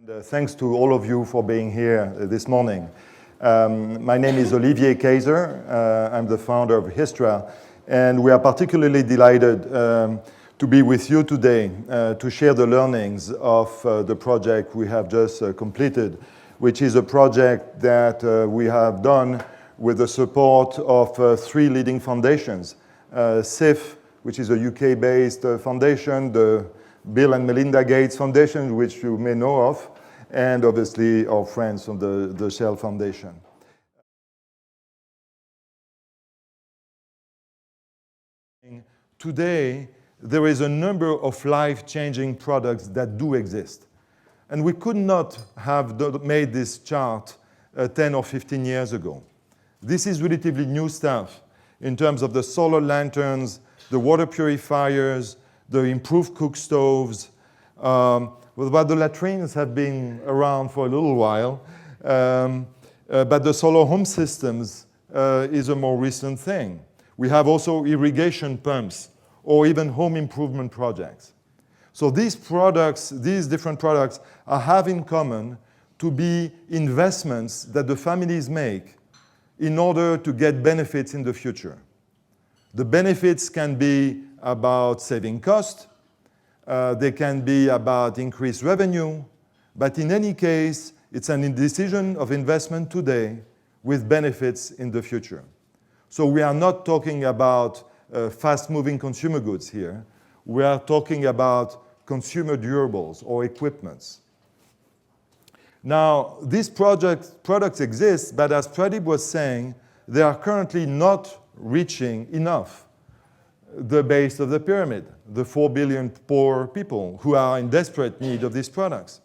And thanks to all of you for being here this morning. My name is Olivier Kaiser. I'm the founder of Histra, and we are particularly delighted to be with you today to share the learnings of the project we have just completed, which is a project that we have done with the support of three leading foundations. SIF, which is a UK-based foundation, the Bill and Melinda Gates Foundation, which you may know of, and obviously our friends from the Shell Foundation. Today, there is a number of life-changing products that do exist. And we could not have made this chart 10 or 15 years ago. This is relatively new stuff in terms of the solar lanterns, the water purifiers, the improved cook stoves, but the latrines have been around for a little while. But the solar home systems is a more recent thing. We have also irrigation pumps or even home improvement projects. So these products, these different products, have in common to be investments that the families make in order to get benefits in the future. The benefits can be about saving cost, they can be about increased revenue, but in any case, it's a decision of investment today with benefits in the future. So we are not talking about fast-moving consumer goods here. We are talking about consumer durables or equipments. Now, these products exist, but as Pradeep was saying, they are currently not reaching enough the base of the pyramid, the 4 billion poor people who are in desperate need of these products.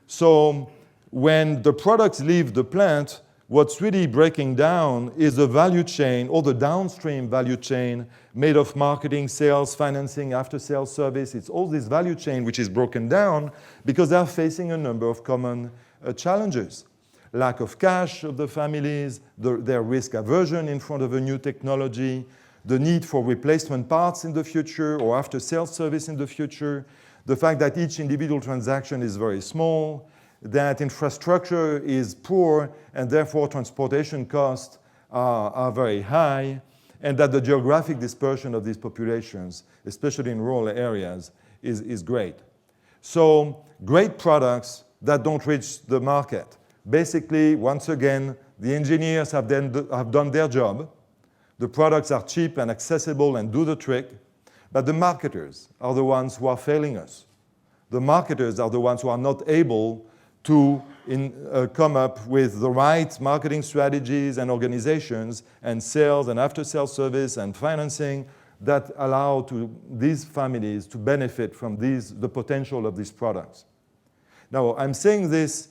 So when the products leave the plant, what's really breaking down is the value chain or the downstream value chain made of marketing, sales, financing, after-sales service. It's all this value chain which is broken down because they're facing a number of common challenges. Lack of cash of the families, their risk aversion in front of a new technology, the need for replacement parts in the future or after-sales service in the future, the fact that each individual transaction is very small, that infrastructure is poor and therefore transportation costs are very high, and that the geographic dispersion of these populations, especially in rural areas, is great. So great products that don't reach the market. Basically, once again, the engineers have done their job. The products are cheap and accessible and do the trick, but the marketers are the ones who are failing us. The marketers are the ones who are not able to come up with the right marketing strategies and organizations and sales and after-sales service and financing that allow to these families to benefit from the potential of these products. Now, I'm saying this,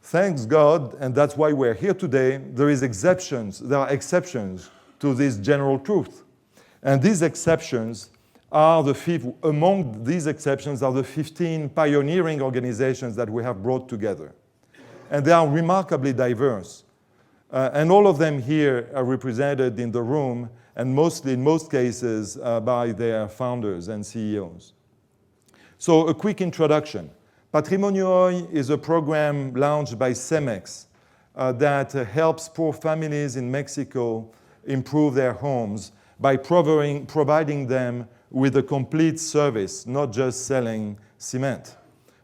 thanks God, and that's why we're here today. There are exceptions to this general truth. And these exceptions are among these exceptions are the 15 pioneering organizations that we have brought together. And they are remarkably diverse. And all of them here are represented in the room, and in most cases, by their founders and CEOs. So a quick introduction. Patrimonio Hoy is a program launched by CEMEX that helps poor families in Mexico improve their homes by providing them with a complete service, not just selling cement.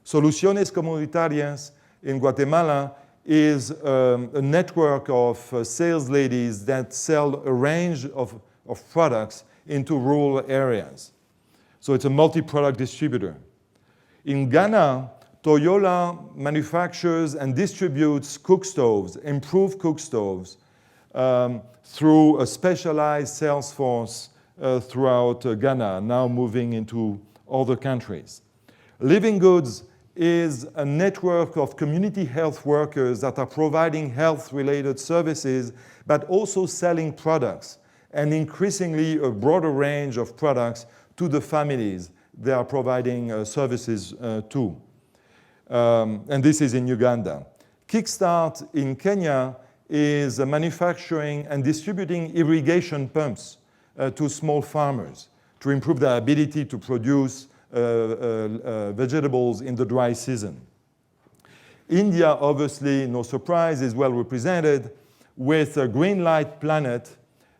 Soluciones Comunitarias in Guatemala is a network of sales ladies that sell a range of products into rural areas. So it's a multi-product distributor. In Ghana, Toyola manufactures and distributes cook stoves, improved cook stoves, through a specialized sales force throughout Ghana, now moving into other countries. Living Goods is a network of community health workers that are providing health-related services, but also selling products, and increasingly a broader range of products to the families they are providing services to. And this is in Uganda. Kickstart in Kenya is manufacturing and distributing irrigation pumps to small farmers to improve their ability to produce vegetables in the dry season. India, obviously, no surprise, is well represented with a Green Light Planet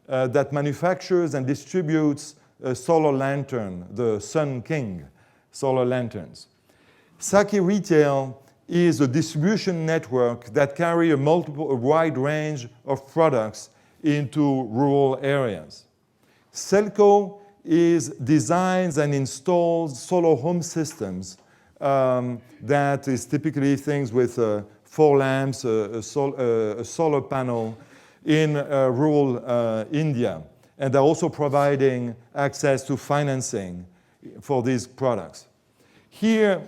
that manufactures and distributes a solar lantern, the Sun King solar lanterns. Saki Retail is a distribution network that carry a wide range of products into rural areas. Selco designs and installs solar home systems that is typically things with 4 lamps, a solar panel in rural India. And they're also providing access to financing for these products. Here,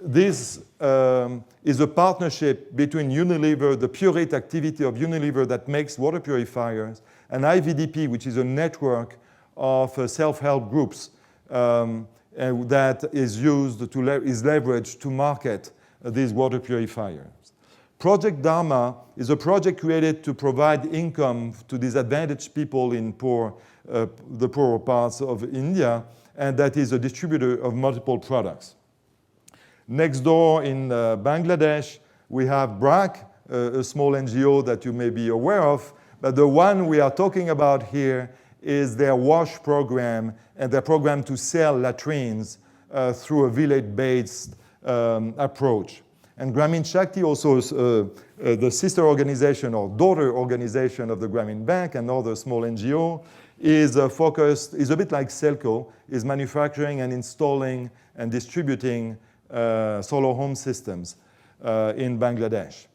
this is a partnership between Unilever, the Pureit activity of Unilever that makes water purifiers, and IVDP, which is a network of self-help groups that is leveraged to market these water purifiers. Project Dharma is a project created to provide income to disadvantaged people in the poorer parts of India, and that is a distributor of multiple products. Next door in Bangladesh, we have BRAC, a small NGO that you may be aware of, but the one we are talking about here is their WASH program and their program to sell latrines through a village-based approach. And Grameen Shakti also is the sister organization or daughter organization of the Grameen Bank, another small NGO, is a bit like Selco, is manufacturing and installing and distributing solar home systems in Bangladesh.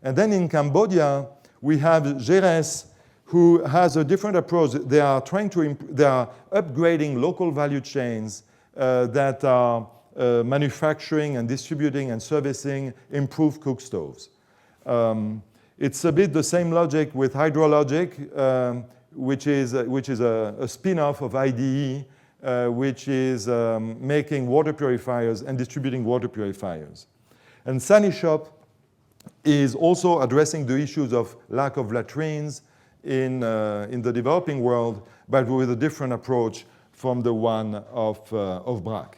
And then in Cambodia, we have Geres, who has a different approach. They are upgrading local value chains that are manufacturing and distributing and servicing improved cook stoves. It's a bit the same logic with Hydrologic, which is a spin-off of IDE, which is making water purifiers and distributing water purifiers. And Sunny Shop is also addressing the issues of lack of latrines in the developing world, but with a different approach from the one of BRAC.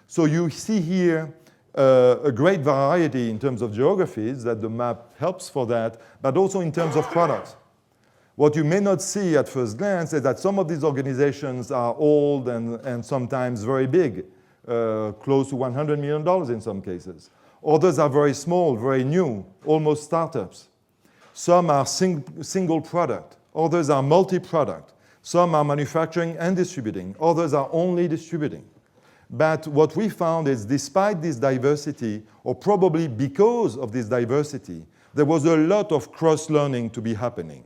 So you see here a great variety in terms of geographies that the map helps for that, but also in terms of products. What you may not see at first glance is that some of these organizations are old and sometimes very big, close to $100 million in some cases. Others are very small, very new, almost startups. Some are single product. Others are multi-product. Some are manufacturing and distributing. Others are only distributing. But what we found is despite this diversity, or probably because of this diversity, there was a lot of cross-learning to be happening.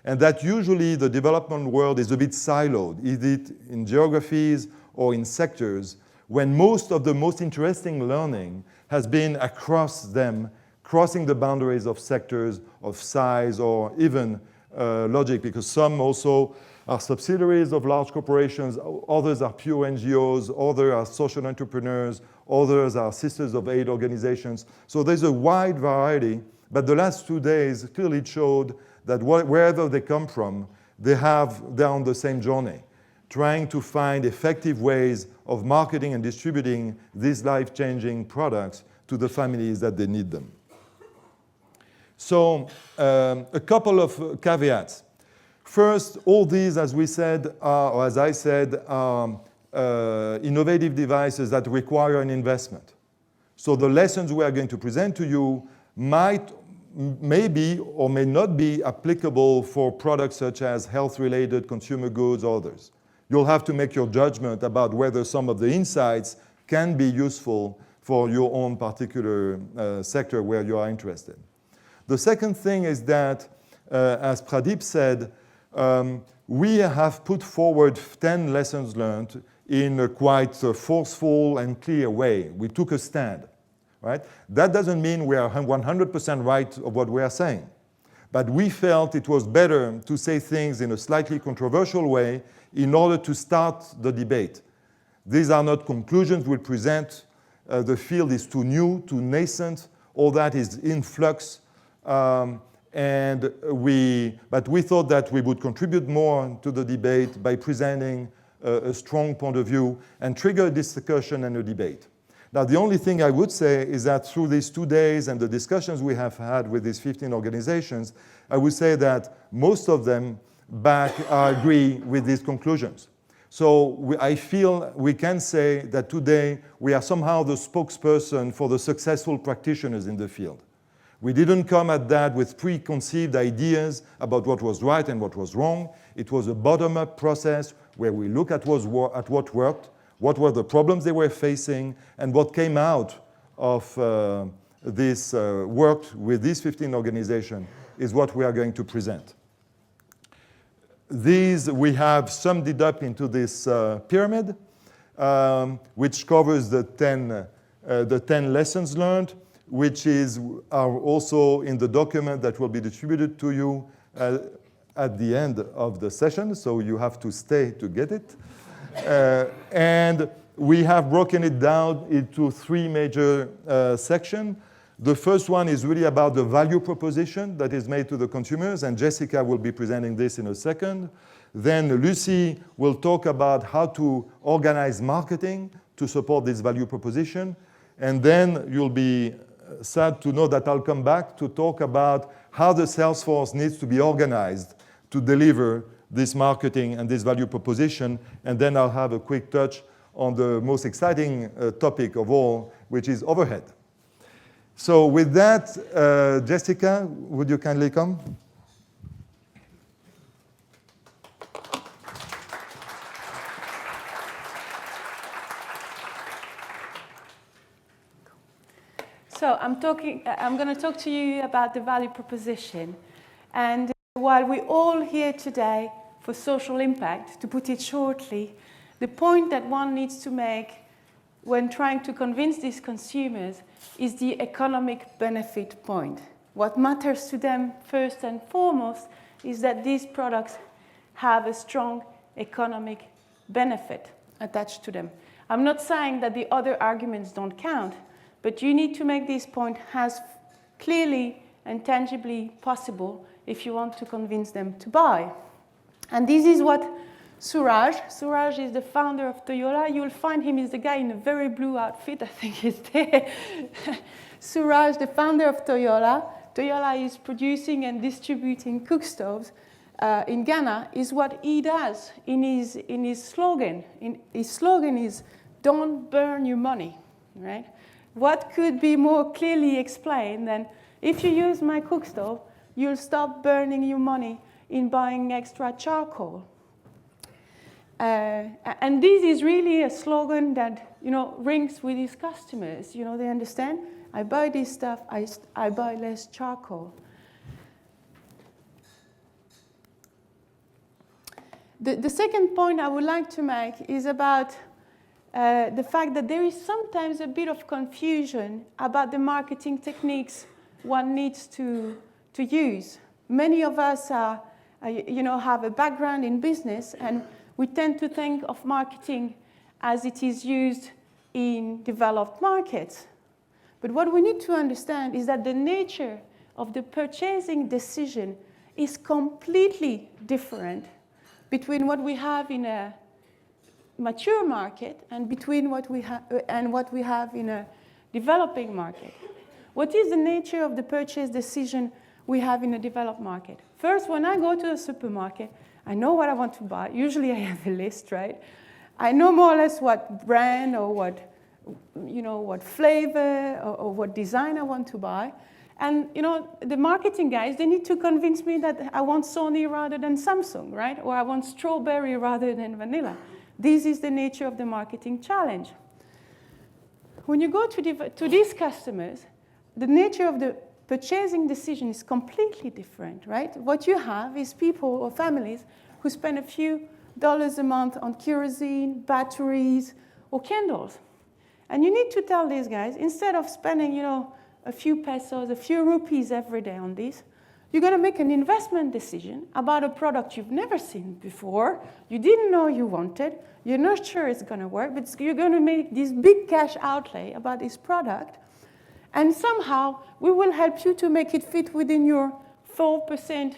And that usually the development world is a bit siloed, either in geographies or in sectors, when most of the most interesting learning has been across them, crossing the boundaries of sectors, of size, or even logic, because some also are subsidiaries of large corporations, others are pure NGOs, others are social entrepreneurs, others are sisters of aid organizations. So there's a wide variety, but the last 2 days clearly showed that wherever they come from, they're on the same journey, trying to find effective ways of marketing and distributing these life-changing products to the families that they need them. So a couple of caveats. First, all these, as we said, or as I said, are innovative devices that require an investment. So the lessons we are going to present to you may be or may not be applicable for products such as health-related consumer goods or others. You'll have to make your judgment about whether some of the insights can be useful for your own particular sector where you are interested. The second thing is that, as Pradeep said, we have put forward 10 lessons learned in a quite forceful and clear way. We took a stand, right? That doesn't mean we are 100% right of what we are saying. But we felt it was better to say things in a slightly controversial way in order to start the debate. These are not conclusions we present. The field is too new, too nascent. All that is in flux. But we thought that we would contribute more to the debate by presenting a strong point of view and trigger a discussion and a debate. Now, the only thing I would say is that through these 2 days and the discussions we have had with these 15 organizations, I would say that most of them agree with these conclusions. So I feel we can say that today we are somehow the spokesperson for the successful practitioners in the field. We didn't come at that with preconceived ideas about what was right and what was wrong. It was a bottom-up process where we look at what worked, what were the problems they were facing, and what came out of this work with these 15 organizations is what we are going to present. These we have summed it up into this pyramid, which covers the 10 lessons learned, which are also in the document that will be distributed to you at the end of the session, so you have to stay to get it. And we have broken it down into 3 major sections. The first one is really about the value proposition that is made to the consumers, and Jessica will be presenting this in a second. Then Lucy will talk about how to organize marketing to support this value proposition. And then you'll be sad to know that I'll come back to talk about how the sales force needs to be organized to deliver this marketing and this value proposition. And then I'll have a quick touch on the most exciting topic of all, which is overhead. So with that, Jessica, would you kindly come? So I'm going to talk to you about the value proposition. And while we're all here today for social impact, to put it shortly, the point that one needs to make when trying to convince these consumers is the economic benefit point. What matters to them first and foremost is that these products have a strong economic benefit attached to them. I'm not saying that the other arguments don't count, but you need to make this point as clearly and tangibly possible if you want to convince them to buy. And this is what Suraj is the founder of Toyota. You'll find him is the guy in a very blue outfit, I think he's there. Suraj, the founder of Toyota. Toyota is producing and distributing cook stoves in Ghana, is what he does in his slogan. His slogan is, "Don't burn your money," right? What could be more clearly explained than, if you use my cook stove, you'll stop burning your money in buying extra charcoal. And this is really a slogan that, rings with his customers. They understand, I buy this stuff, I buy less charcoal. The second point I would like to make is about the fact that there is sometimes a bit of confusion about the marketing techniques one needs to use. Many of us have a background in business, and we tend to think of marketing as it is used in developed markets. But what we need to understand is that the nature of the purchasing decision is completely different between what we have in a mature market and between what we have in a developing market. What is the nature of the purchase decision we have in a developed market? First, when I go to a supermarket, I know what I want to buy. Usually I have a list, right? I know more or less what brand or what flavor or what design I want to buy. And the marketing guys, they need to convince me that I want Sony rather than Samsung, right? Or I want strawberry rather than vanilla. This is the nature of the marketing challenge. When you go to these customers, the nature of the purchasing decision is completely different, right? What you have is people or families who spend a few dollars a month on kerosene, batteries, or candles. And you need to tell these guys, instead of spending, a few pesos, a few rupees every day on this, you're going to make an investment decision about a product you've never seen before, you didn't know you wanted, you're not sure it's going to work, but you're going to make this big cash outlay about this product, and somehow we will help you to make it fit within your 4%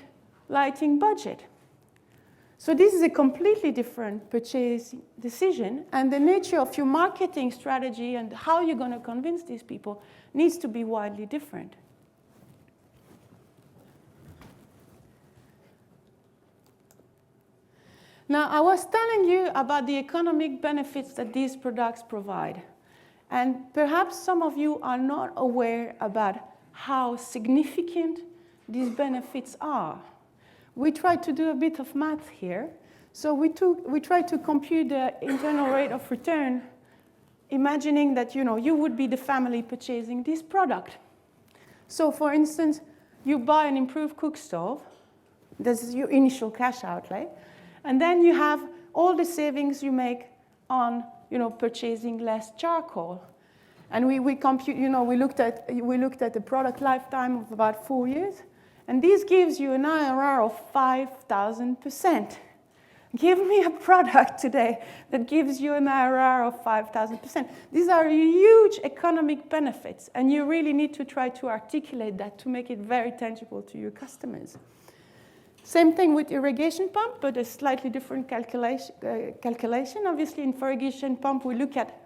lighting budget. So this is a completely different purchase decision, and the nature of your marketing strategy and how you're going to convince these people needs to be widely different. Now, I was telling you about the economic benefits that these products provide. And perhaps some of you are not aware about how significant these benefits are. We tried to do a bit of math here. So we tried to compute the internal rate of return, imagining that you would be the family purchasing this product. So for instance, you buy an improved cook stove. This is your initial cash outlay. And then you have all the savings you make on purchasing less charcoal. And we compute, we looked at the product lifetime of about 4 years. And this gives you an IRR of 5,000%. Give me a product today that gives you an IRR of 5,000%. These are huge economic benefits, and you really need to try to articulate that to make it very tangible to your customers. Same thing with irrigation pump, but a slightly different calculation. Obviously, in irrigation pump, we look at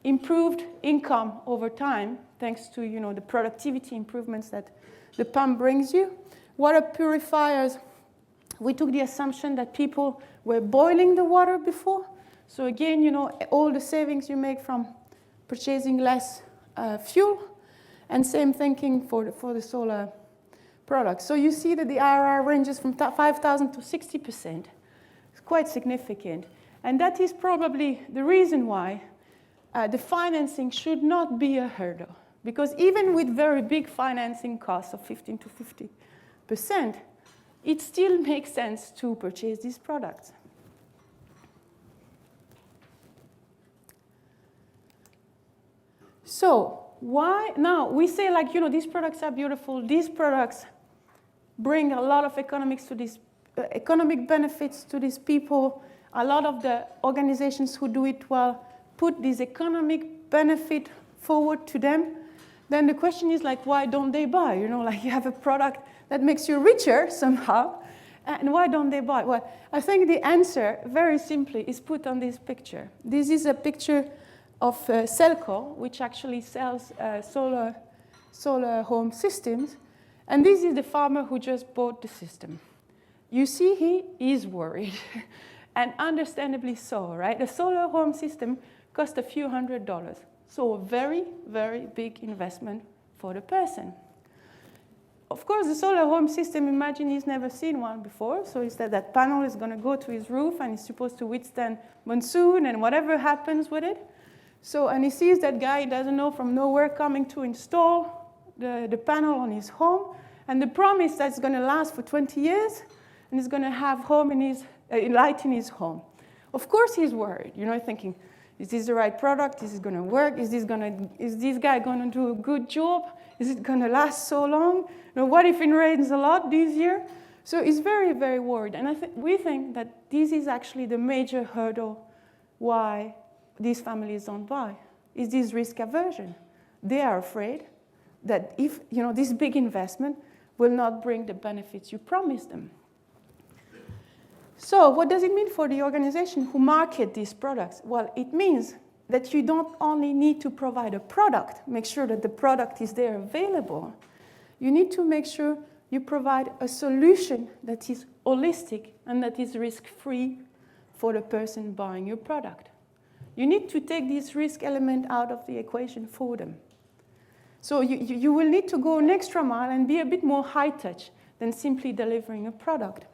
improved income over time, thanks to the productivity improvements that the pump brings you. Water purifiers, we took the assumption that people were boiling the water before. So again, all the savings you make from purchasing less fuel, and same thinking for the solar products. So you see that the IRR ranges from 5,000 to 60%. It's quite significant. And that is probably the reason why the financing should not be a hurdle. Because even with very big financing costs of 15 to 50%, it still makes sense to purchase these products. So why now we say these products are beautiful, these products bring a lot of economic benefits to these people. A lot of the organizations who do it well put this economic benefit forward to them. Then the question is why don't they buy? You have a product that makes you richer somehow, and why don't they buy? Well, I think the answer, very simply, is put on this picture. This is a picture of Selco, which actually sells solar home systems. And this is the farmer who just bought the system. You see, he is worried, and understandably so, right? A solar home system costs a few $100s, so a very, very big investment for the person. Of course, the solar home system, imagine he's never seen one before, so instead that panel is going to go to his roof, and it's supposed to withstand monsoon and whatever happens with it. So, and he sees that guy, he doesn't know from nowhere, coming to install the panel on his home, and the promise that it's going to last for 20 years, and he's going to have light in his home. Of course he's worried, thinking, is this the right product? Is it going to work? Is this guy going to do a good job? Is it going to last so long? What if it rains a lot this year? So he's very, very worried. And we think that this is actually the major hurdle why these families don't buy, is this risk aversion. They are afraid that if this big investment will not bring the benefits you promised them. So what does it mean for the organization who market these products? Well, it means that you don't only need to provide a product, make sure that the product is there available. You need to make sure you provide a solution that is holistic and that is risk-free for the person buying your product. You need to take this risk element out of the equation for them. So you will need to go an extra mile and be a bit more high-touch than simply delivering a product.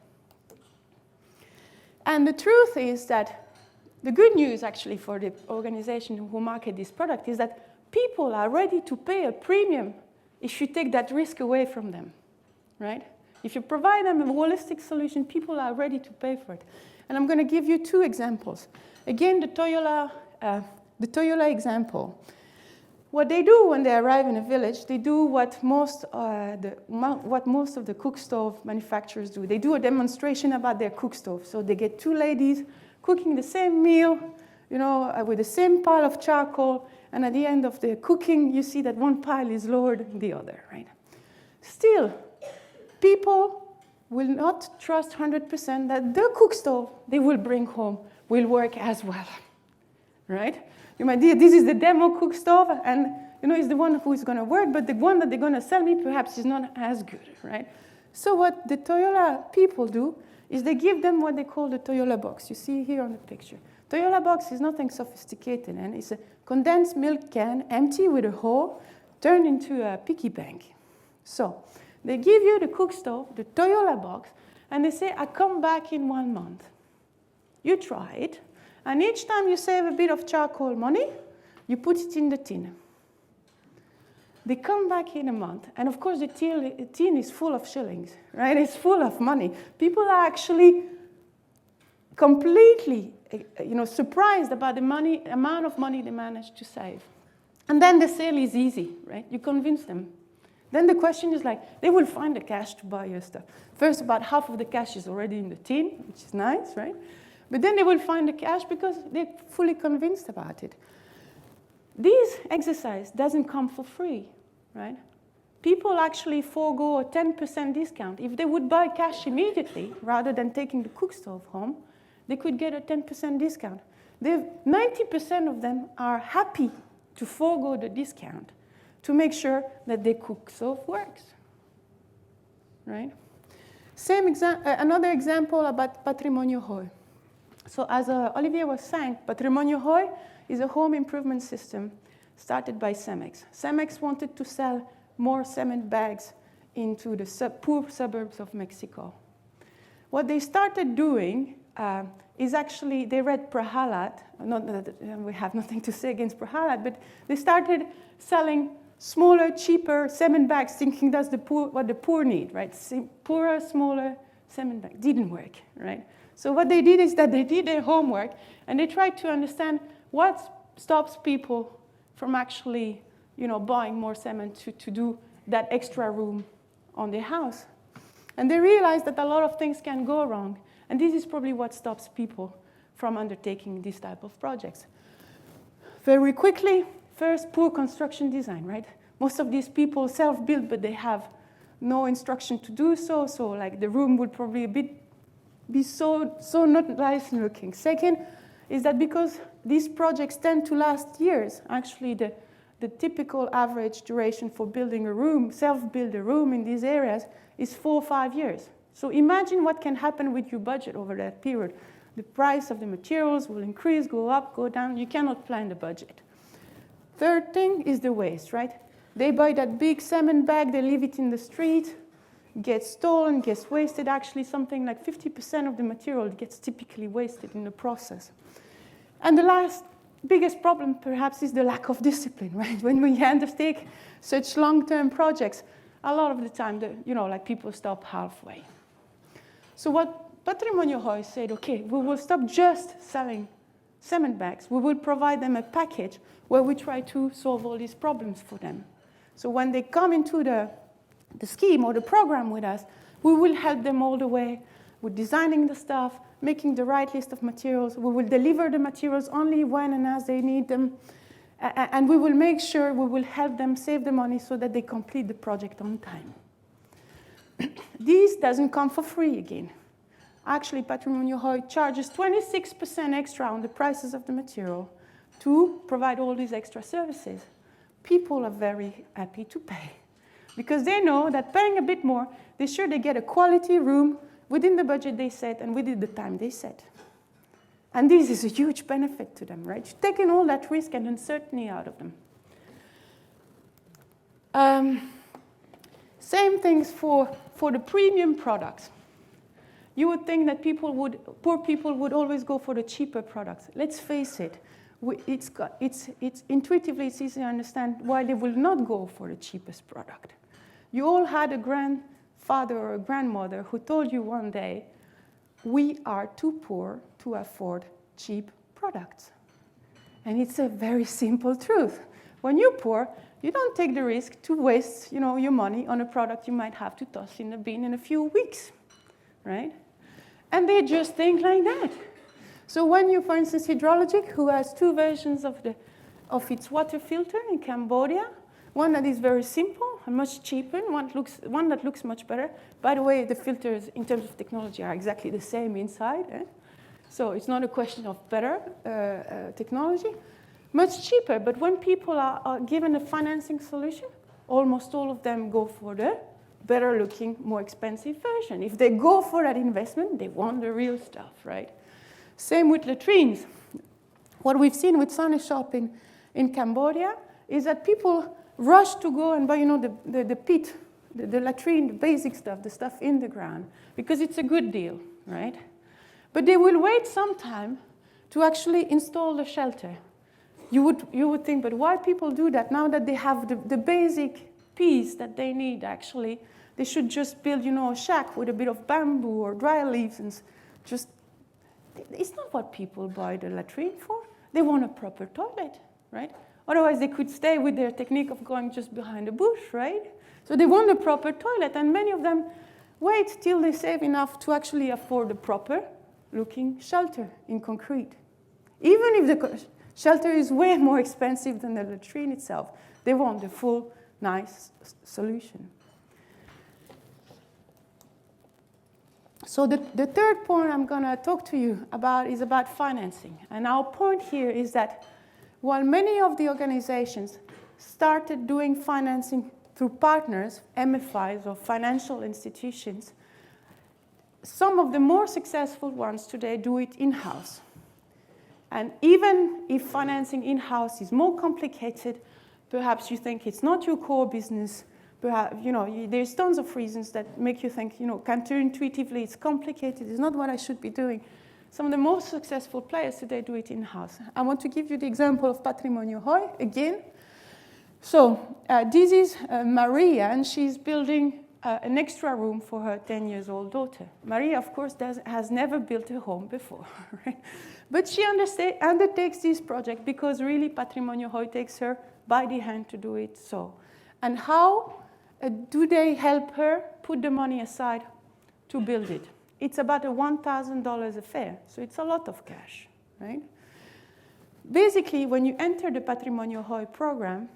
And the truth is that the good news, actually, for the organization who market this product is that people are ready to pay a premium if you take that risk away from them, right? If you provide them a holistic solution, people are ready to pay for it. And I'm going to give you two examples. Again, the Toyola example. What they do when they arrive in a village, they do what most of the cook stove manufacturers do. They do a demonstration about their cook stove. So they get two ladies cooking the same meal, with the same pile of charcoal, and at the end of the cooking, you see that one pile is lower than the other, right? Still, people will not trust 100% that the cook stove they will bring home will work as well, right? You might say, this is the demo cook stove, and it's the one who is going to work, but the one that they're going to sell me perhaps is not as good, right? So what the Toyola people do is they give them what they call the Toyola box. You see here on the picture. Toyola box is nothing sophisticated, and it's a condensed milk can, empty with a hole, turned into a piggy bank. So they give you the cook stove, the Toyola box, and they say, I come back in 1 month. You try it, and each time you save a bit of charcoal money, you put it in the tin. They come back in a month, and of course the tin is full of shillings, right? It's full of money. People are actually completely, surprised about the amount of money they managed to save. And then the sale is easy, right? You convince them. Then the question is they will find the cash to buy your stuff. First, about half of the cash is already in the tin, which is nice, right? But then they will find the cash because they're fully convinced about it. This exercise doesn't come for free, right? People actually forego a 10% discount. If they would buy cash immediately, rather than taking the cook stove home, they could get a 10% discount. 90% of them are happy to forego the discount to make sure that their cook stove works, right? Another example about Patrimonio Hoi. So as Olivier was saying, Patrimonio Hoi is a home improvement system started by Cemex. Cemex wanted to sell more cement bags into the poor suburbs of Mexico. What they started doing is actually, they read Prahalad, not that we have nothing to say against Prahalad, but they started selling smaller, cheaper cement bags, thinking that's what the poor need, right? Poorer, smaller cement bags. Didn't work, right? So what they did is that they did their homework, and they tried to understand what stops people from actually, buying more cement to do that extra room on their house. And they realized that a lot of things can go wrong, and this is probably what stops people from undertaking this type of projects. Very quickly, first, poor construction design, right? Most of these people self-build, but they have no instruction to do so. So the room would probably be so not nice looking. Second is that because these projects tend to last years, actually the typical average duration for building a room, self-build a room in these areas is 4 or 5 years. So imagine what can happen with your budget over that period. The price of the materials will increase, go up, go down. You cannot plan the budget. Third thing is the waste, right? They buy that big cement bag, they leave it in the street, gets stolen, gets wasted. Actually, something like 50% of the material gets typically wasted in the process. And the last biggest problem, perhaps, is the lack of discipline, right? When we undertake such long-term projects, a lot of the time, people stop halfway. So what Patrimonio Hoi said, okay, we will stop just selling cement bags. We will provide them a package where we try to solve all these problems for them. So when they come into the scheme or the program with us, we will help them all the way with designing the stuff, making the right list of materials. We will deliver the materials only when and as they need them. And we will make sure we will help them save the money so that they complete the project on time. This doesn't come for free again. Actually, Patrimonio Hoi charges 26% extra on the prices of the material to provide all these extra services. People are very happy to pay because they know that paying a bit more, they're sure they get a quality room within the budget they set and within the time they set. And this is a huge benefit to them, right? You're taking all that risk and uncertainty out of them. Same things for the premium products. You would think that poor people would always go for the cheaper products. Let's face it, it's intuitively it's easy to understand why they will not go for the cheapest product. You all had a grandfather or a grandmother who told you one day, we are too poor to afford cheap products. And it's a very simple truth. When you're poor, you don't take the risk to waste, your money on a product you might have to toss in the bin in a few weeks, right? And they just think like that. So when you, for instance, Hydrologic, who has 2 versions of its water filter in Cambodia, one that is very simple, and much cheaper, one that looks much better. By the way, the filters in terms of technology are exactly the same inside. So it's not a question of better technology. Much cheaper, but when people are given a financing solution, almost all of them go for the better looking, more expensive version. If they go for that investment, they want the real stuff, right? Same with latrines. What we've seen with Shop in Cambodia is that people rush to go and buy, the pit, the latrine, the basic stuff, the stuff in the ground, because it's a good deal, right? But they will wait some time to actually install the shelter. You would think, but why people do that? Now that they have the basic piece that they need, actually, they should just build, a shack with a bit of bamboo or dry leaves and just. It's not what people buy the latrine for. They want a proper toilet, right? Otherwise, they could stay with their technique of going just behind a bush, right? So they want a proper toilet, and many of them wait till they save enough to actually afford a proper-looking shelter in concrete. Even if the shelter is way more expensive than the latrine itself, they want the full, nice solution. So the third point I'm going to talk to you about is about financing. And our point here is that while many of the organizations started doing financing through partners, MFIs or financial institutions, some of the more successful ones today do it in-house. And even if financing in-house is more complicated, perhaps you think it's not your core business, perhaps, there's tons of reasons that make you think, counterintuitively, it's complicated, it's not what I should be doing. Some of the most successful players today do it in-house. I want to give you the example of Patrimonio Hoy again. So this is Maria, and she's building an extra room for her 10-year-old daughter. Maria, of course, has never built a home before, right? But she undertakes this project because really Patrimonio Hoy takes her by the hand to do it so. And how do they help her put the money aside to build it? It's about a $1,000 affair, so it's a lot of cash, right? Basically, when you enter the Patrimonio Hoy program,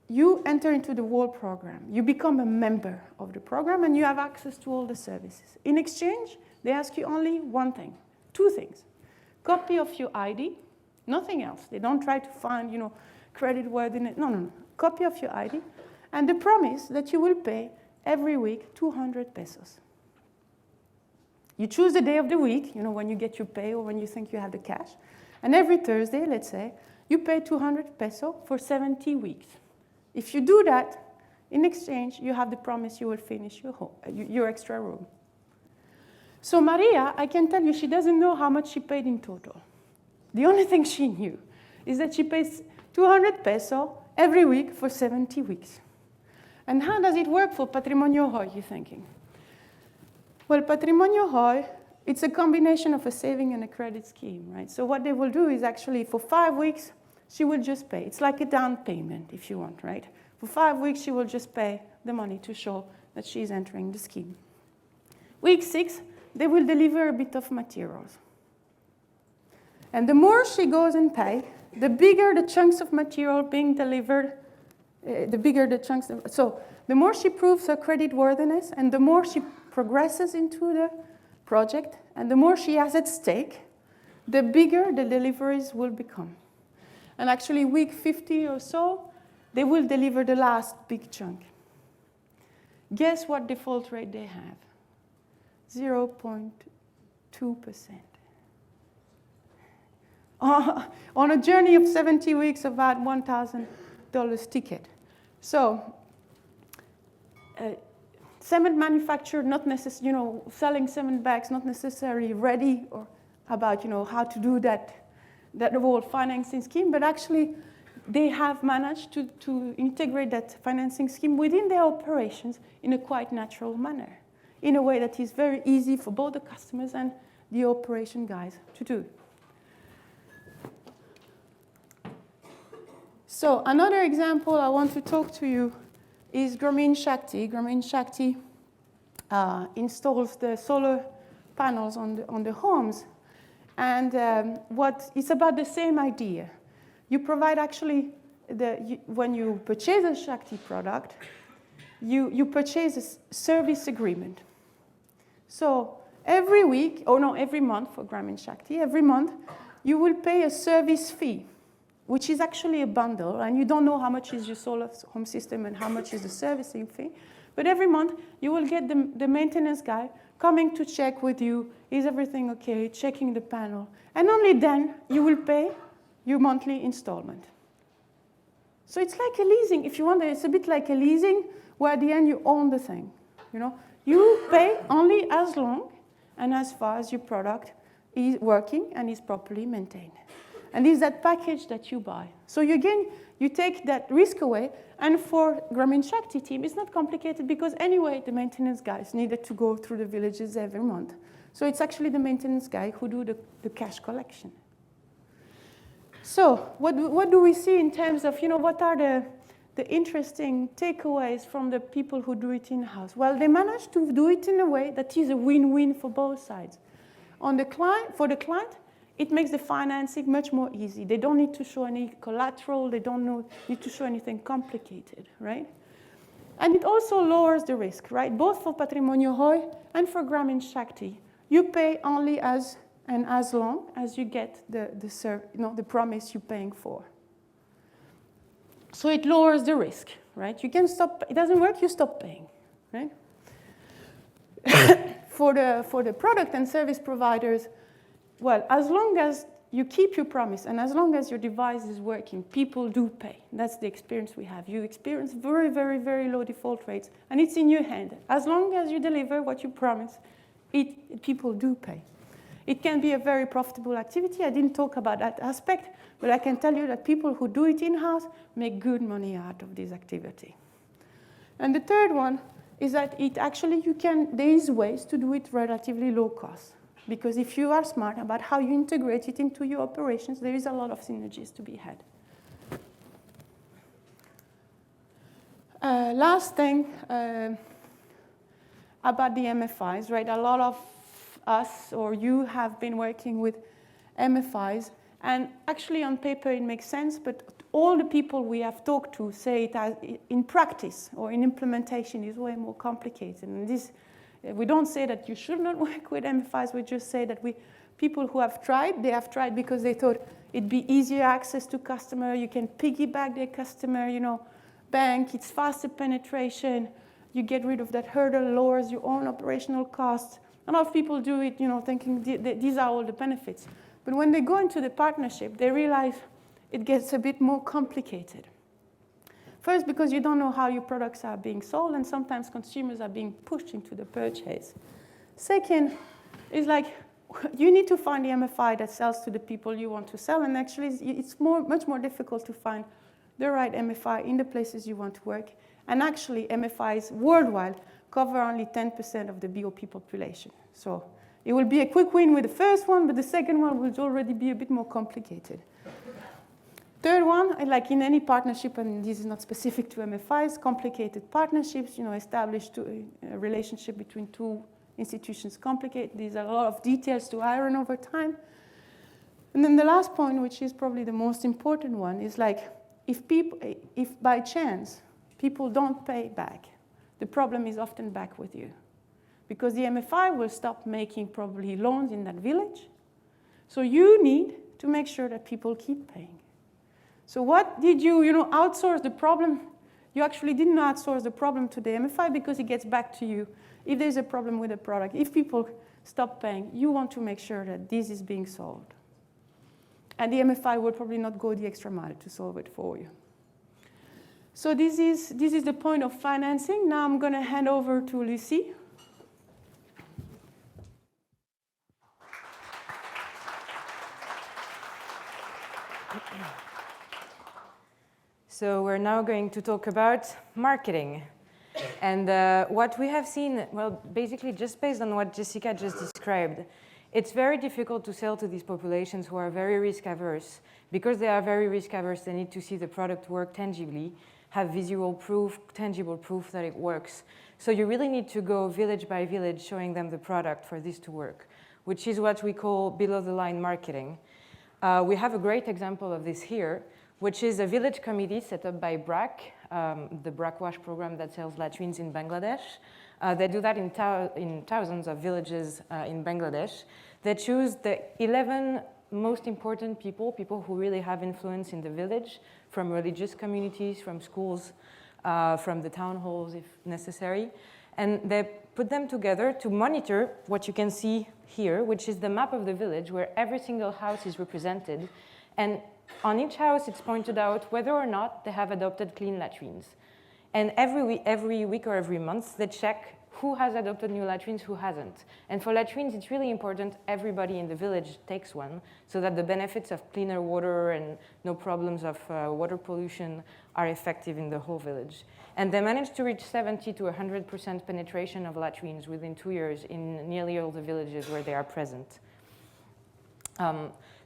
you enter into the whole program. You become a member of the program, and you have access to all the services. In exchange, they ask you only one thing, two things. Copy of your ID, nothing else. They don't try to find, credit worthiness. No. Copy of your ID, and the promise that you will pay every week 200 pesos. You choose the day of the week, when you get your pay or when you think you have the cash. And every Thursday, let's say, you pay 200 peso for 70 weeks. If you do that, in exchange, you have the promise you will finish your extra room. So Maria, I can tell you, she doesn't know how much she paid in total. The only thing she knew is that she pays 200 peso every week for 70 weeks. And how does it work for Patrimonio Hoy, you're thinking? Well, Patrimonio Hoy, it's a combination of a saving and a credit scheme, right? So what they will do is actually for 5 weeks, she will just pay. It's like a down payment, if you want, right? For 5 weeks, she will just pay the money to show that she's entering the scheme. Week 6, they will deliver a bit of materials. And the more she goes and pay, the bigger the chunks of material being delivered, the bigger the chunks. So the more she proves her credit worthiness, and the more she progresses into the project, and the more she has at stake, the bigger the deliveries will become. And actually, week 50 or so, they will deliver the last big chunk. Guess what default rate they have? 0.2%. On a journey of 70 weeks, about $1,000 ticket. So, cement manufacturer, not necessarily, selling cement bags, not necessarily ready or about, how to do that whole financing scheme, but actually they have managed to integrate that financing scheme within their operations in a quite natural manner, in a way that is very easy for both the customers and the operation guys to do. So another example I want to talk to you is Grameen Shakti. Grameen Shakti installs the solar panels on the homes. And it's about the same idea. You provide actually, when you purchase a Shakti product, you purchase a service agreement. So every week, or no, every month for Gramin Shakti, every month you will pay a service fee, which is actually a bundle, and you don't know how much is your solar home system and how much is the servicing fee. But every month you will get the maintenance guy coming to check with you, is everything okay, checking the panel. And only then you will pay your monthly installment. So it's like a leasing. If you want, it's a bit like a leasing where at the end you own the thing. You pay only as long and as far as your product is working and is properly maintained. And it's that package that you buy. So you take that risk away. And for Gramin Shakti team, it's not complicated because anyway, the maintenance guys needed to go through the villages every month. So it's actually the maintenance guy who do the cash collection. So what do we see in terms of, what are the interesting takeaways from the people who do it in-house? Well, they managed to do it in a way that is a win-win for both sides. For the client, it makes the financing much more easy. They don't need to show any collateral. They don't need to show anything complicated, right? And it also lowers the risk, right? Both for Patrimonio Roy and for Gramin Shakti. You pay only as long as you get the promise you're paying for. So it lowers the risk, right? You can stop. It doesn't work, you stop paying, right? For the product and service providers, well, as long as you keep your promise and as long as your device is working, people do pay. That's the experience we have. You experience very, very, very low default rates, and it's in your hand. As long as you deliver what you promise, people do pay. It can be a very profitable activity. I didn't talk about that aspect, but I can tell you that people who do it in-house make good money out of this activity. And the third one is that there is ways to do it relatively low cost. Because if you are smart about how you integrate it into your operations, there is a lot of synergies to be had. Last thing about the MFIs, right? A lot of us or you have been working with MFIs, and actually on paper it makes sense, but all the people we have talked to say it as in practice or in implementation is way more complicated. And we don't say that you should not work with MFIs, we just say that people who have tried, they have tried because they thought it'd be easier access to customer, you can piggyback their customer, bank, it's faster penetration, you get rid of that hurdle, lowers your own operational costs. A lot of people do it, thinking these are all the benefits. But when they go into the partnership, they realize it gets a bit more complicated. First, because you don't know how your products are being sold, and sometimes consumers are being pushed into the purchase. Second, is you need to find the MFI that sells to the people you want to sell, and actually it's much more difficult to find the right MFI in the places you want to work. And actually, MFIs worldwide cover only 10% of the BOP population. So it will be a quick win with the first one, but the second one will already be a bit more complicated. Third one, like in any partnership, and this is not specific to MFIs, complicated partnerships, established a relationship between two institutions complicated. These are a lot of details to iron over time. And then the last point, which is probably the most important one, is if by chance people don't pay back, the problem is often back with you. Because the MFI will stop making probably loans in that village. So you need to make sure that people keep paying. So what did you outsource the problem? You actually didn't outsource the problem to the MFI because it gets back to you. If there's a problem with the product, if people stop paying, you want to make sure that this is being solved. And the MFI will probably not go the extra mile to solve it for you. So this is the point of financing. Now I'm going to hand over to Lucie. So we're now going to talk about marketing. And what we have seen, well, basically just based on what Jessica just described, it's very difficult to sell to these populations who are very risk averse. Because they are very risk averse, they need to see the product work tangibly, have visual proof, tangible proof that it works. So you really need to go village by village showing them the product for this to work, which is what we call below the line marketing. We have a great example of this here. which is a village committee set up by BRAC, the BRAC Wash program that sells latrines in Bangladesh. They do that in thousands of villages in Bangladesh. They choose the 11 most important people who really have influence in the village, from religious communities, from schools, from the town halls if necessary. And they put them together to monitor what you can see here, which is the map of the village where every single house is represented. And on each house, it's pointed out whether or not they have adopted clean latrines. And every week or every month, they check who has adopted new latrines, who hasn't. And for latrines, it's really important everybody in the village takes one so that the benefits of cleaner water and no problems of water pollution are effective in the whole village. And they managed to reach 70 to 100% penetration of latrines within 2 years in nearly all the villages where they are present.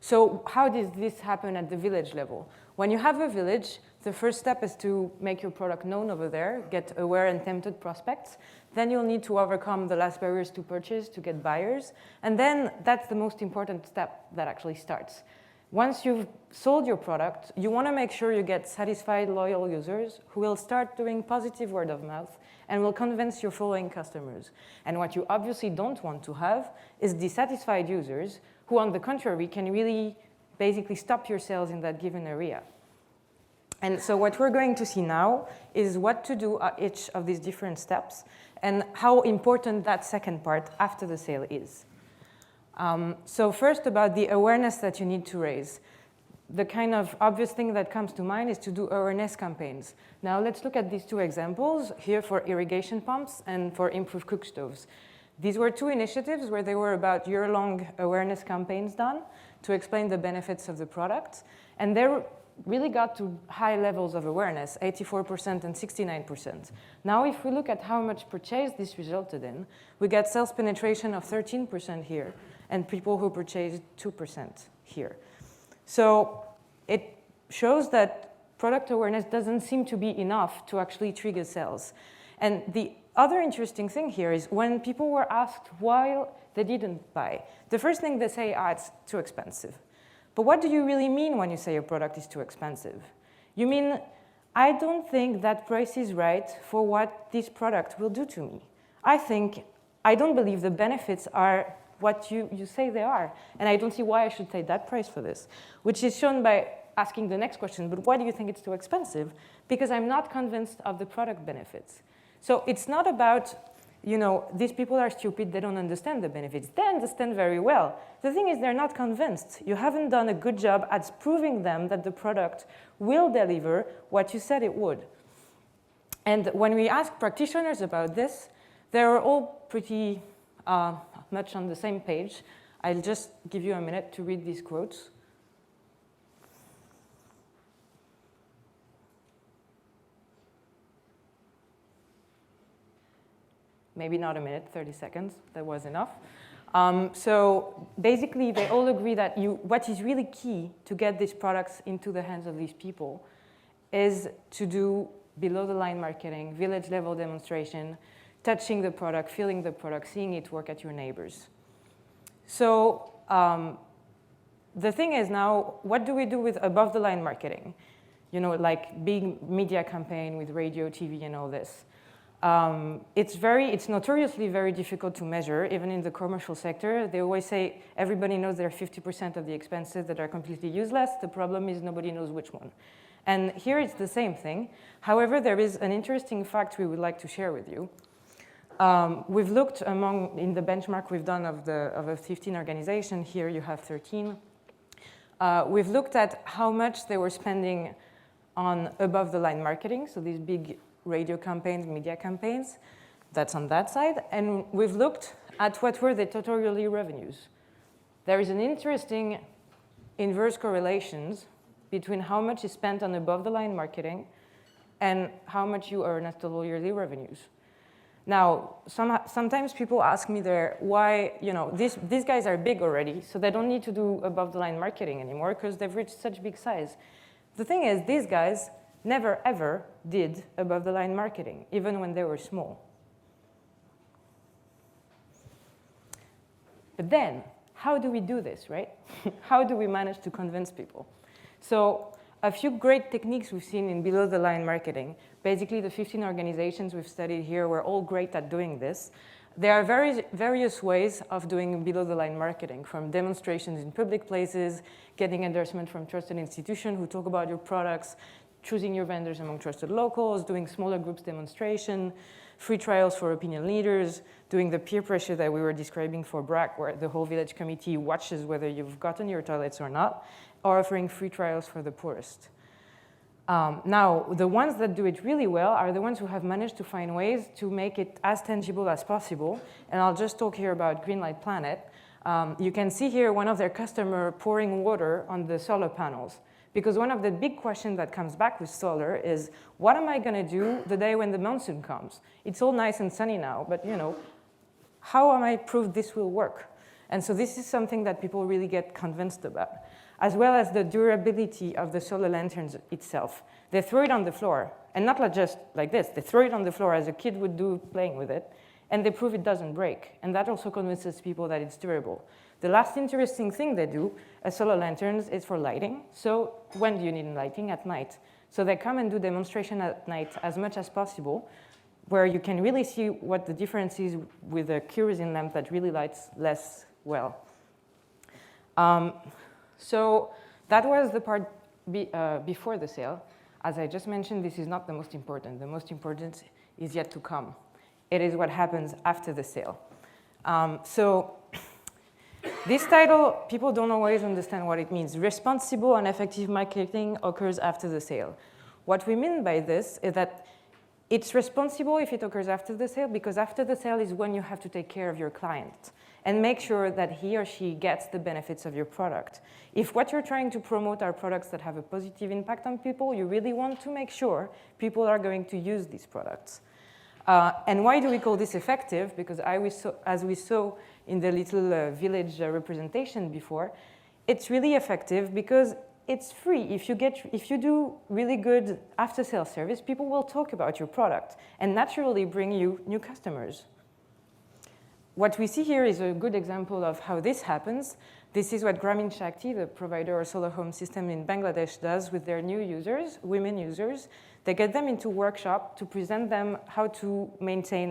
So how does this happen at the village level? When you have a village, the first step is to make your product known over there, get aware and tempted prospects. Then you'll need to overcome the last barriers to purchase to get buyers. And then that's the most important step that actually starts. Once you've sold your product, you want to make sure you get satisfied, loyal users who will start doing positive word of mouth and will convince your following customers. And what you obviously don't want to have is dissatisfied users who, on the contrary, can really basically stop your sales in that given area. And so what we're going to see now is what to do at each of these different steps and how important that second part after the sale is. So first, about the awareness that you need to raise. The kind of obvious thing that comes to mind is to do awareness campaigns. Now let's look at these two examples here for irrigation pumps and for improved cook stoves. These were two initiatives where they were about year-long awareness campaigns done to explain the benefits of the product. And they really got to high levels of awareness, 84% and 69%. Now, if we look at how much purchase this resulted in, we get sales penetration of 13% here, and people who purchased 2% here. So it shows that product awareness doesn't seem to be enough to actually trigger sales. And the other interesting thing here is when people were asked why they didn't buy, the first thing they say, it's too expensive. But what do you really mean when you say your product is too expensive? You mean, I don't think that price is right for what this product will do to me. I don't believe the benefits are what you say they are. And I don't see why I should pay that price for this, which is shown by asking the next question, but why do you think it's too expensive? Because I'm not convinced of the product benefits. So it's not about, these people are stupid, they don't understand the benefits. They understand very well. The thing is, they're not convinced. You haven't done a good job at proving them that the product will deliver what you said it would. And when we ask practitioners about this, they're all pretty much on the same page. I'll just give you a minute to read these quotes. Maybe not a minute, 30 seconds, that was enough. So basically, they all agree that what is really key to get these products into the hands of these people is to do below-the-line marketing, village-level demonstration, touching the product, feeling the product, seeing it work at your neighbors. So the thing is now, what do we do with above-the-line marketing? Like big media campaign with radio, TV, and all this. It's notoriously very difficult to measure, even in the commercial sector. They always say everybody knows there are 50% of the expenses that are completely useless. The problem is nobody knows which one. And here it's the same thing. However, there is an interesting fact we would like to share with you. We've looked in the benchmark we've done of a 15 organization. Here you have 13. We've looked at how much they were spending on above-the-line marketing, so these big radio campaigns, media campaigns, that's on that side. And we've looked at what were the total yearly revenues. There is an interesting inverse correlations between how much is spent on above-the-line marketing and how much you earn as total yearly revenues. Now, sometimes people ask me why, these guys are big already, so they don't need to do above-the-line marketing anymore because they've reached such big size. The thing is, these guys never, ever did above-the-line marketing, even when they were small. But then, how do we do this, right? How do we manage to convince people? So a few great techniques we've seen in below-the-line marketing. Basically, the 15 organizations we've studied here were all great at doing this. There are various ways of doing below-the-line marketing, from demonstrations in public places, getting endorsement from trusted institutions who talk about your products, choosing your vendors among trusted locals, doing smaller groups demonstration, free trials for opinion leaders, doing the peer pressure that we were describing for BRAC, where the whole village committee watches whether you've gotten your toilets or not, or offering free trials for the poorest. Now, the ones that do it really well are the ones who have managed to find ways to make it as tangible as possible. And I'll just talk here about Greenlight Planet. You can see here one of their customers pouring water on the solar panels. Because one of the big questions that comes back with solar is, what am I going to do the day when the monsoon comes? It's all nice and sunny now, but how am I proof this will work? And so this is something that people really get convinced about, as well as the durability of the solar lanterns itself. They throw it on the floor, and not just like this. They throw it on the floor as a kid would do playing with it, and they prove it doesn't break. And that also convinces people that it's durable. The last interesting thing they do, solar lanterns, is for lighting. So when do you need lighting? At night. So they come and do demonstration at night as much as possible, where you can really see what the difference is with a kerosene lamp that really lights less well. So that was the part before the sale. As I just mentioned, this is not the most important. The most important is yet to come. It is what happens after the sale. So this title, people don't always understand what it means. Responsible and effective marketing occurs after the sale. What we mean by this is that it's responsible if it occurs after the sale, because after the sale is when you have to take care of your client and make sure that he or she gets the benefits of your product. If what you're trying to promote are products that have a positive impact on people, you really want to make sure people are going to use these products. And why do we call this effective? Because as we saw in the little village representation before, it's really effective because it's free. If you do really good after-sales service, people will talk about your product and naturally bring you new customers. What we see here is a good example of how this happens. This is what Grameen Shakti, the provider of solar home system in Bangladesh, does with their new users, women users. They get them into workshop to present them how to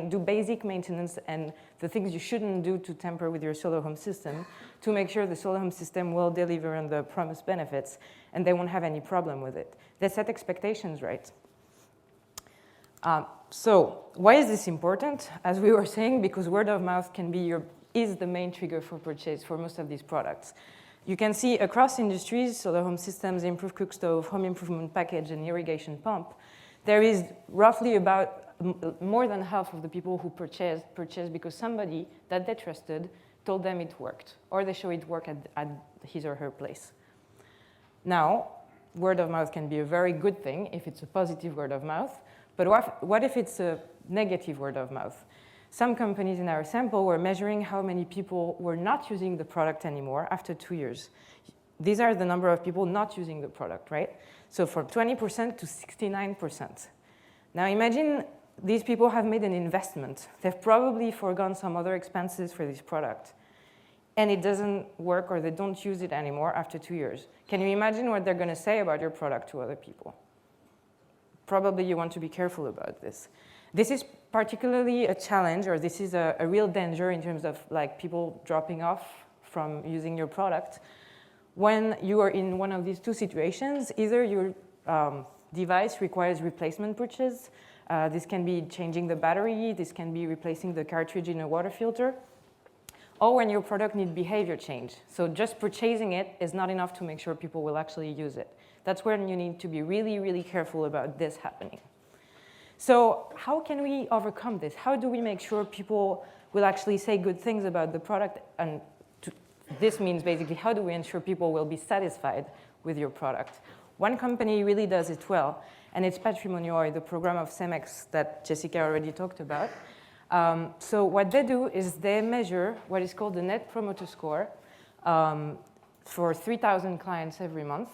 do basic maintenance and the things you shouldn't do to tamper with your solar home system to make sure the solar home system will deliver on the promised benefits and they won't have any problem with it. They set expectations right. So why is this important? As we were saying, because word of mouth is the main trigger for purchase for most of these products. You can see across industries, solar home systems, improved cook stove, home improvement package, and irrigation pump, there is roughly about more than half of the people who purchased because somebody that they trusted told them it worked, or they show it work at his or her place. Now, word of mouth can be a very good thing if it's a positive word of mouth, but what if it's a negative word of mouth? Some companies in our sample were measuring how many people were not using the product anymore after 2 years. These are the number of people not using the product, right? So from 20% to 69%. Now imagine these people have made an investment. They've probably forgone some other expenses for this product. And it doesn't work or they don't use it anymore after 2 years. Can you imagine what they're going to say about your product to other people? Probably you want to be careful about this. This is particularly a challenge, or this is a real danger in terms of like people dropping off from using your product. When you are in one of these two situations, either your device requires replacement purchase. This can be changing the battery. This can be replacing the cartridge in a water filter. Or when your product needs behavior change. So just purchasing it is not enough to make sure people will actually use it. That's when you need to be really, really careful about this happening. So how can we overcome this? How do we make sure people will actually say good things about the product? And this means basically, how do we ensure people will be satisfied with your product? One company really does it well, and it's Patrimonial, the program of CEMEX that Jessica already talked about. So what they do is they measure what is called the Net Promoter Score for 3,000 clients every month.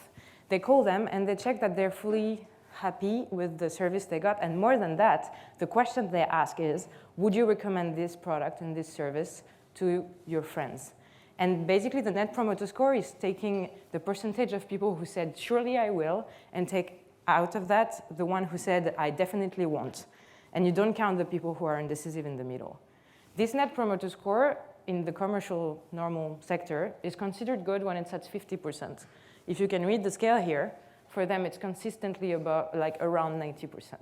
They call them and they check that they're fully happy with the service they got. And more than that, the question they ask is, would you recommend this product and this service to your friends? And basically, the Net Promoter Score is taking the percentage of people who said, surely I will, and take out of that the one who said, I definitely won't. And you don't count the people who are indecisive in the middle. This Net Promoter Score in the commercial normal sector is considered good when it's at 50%. If you can read the scale here, for them it's consistently above, like around 90%.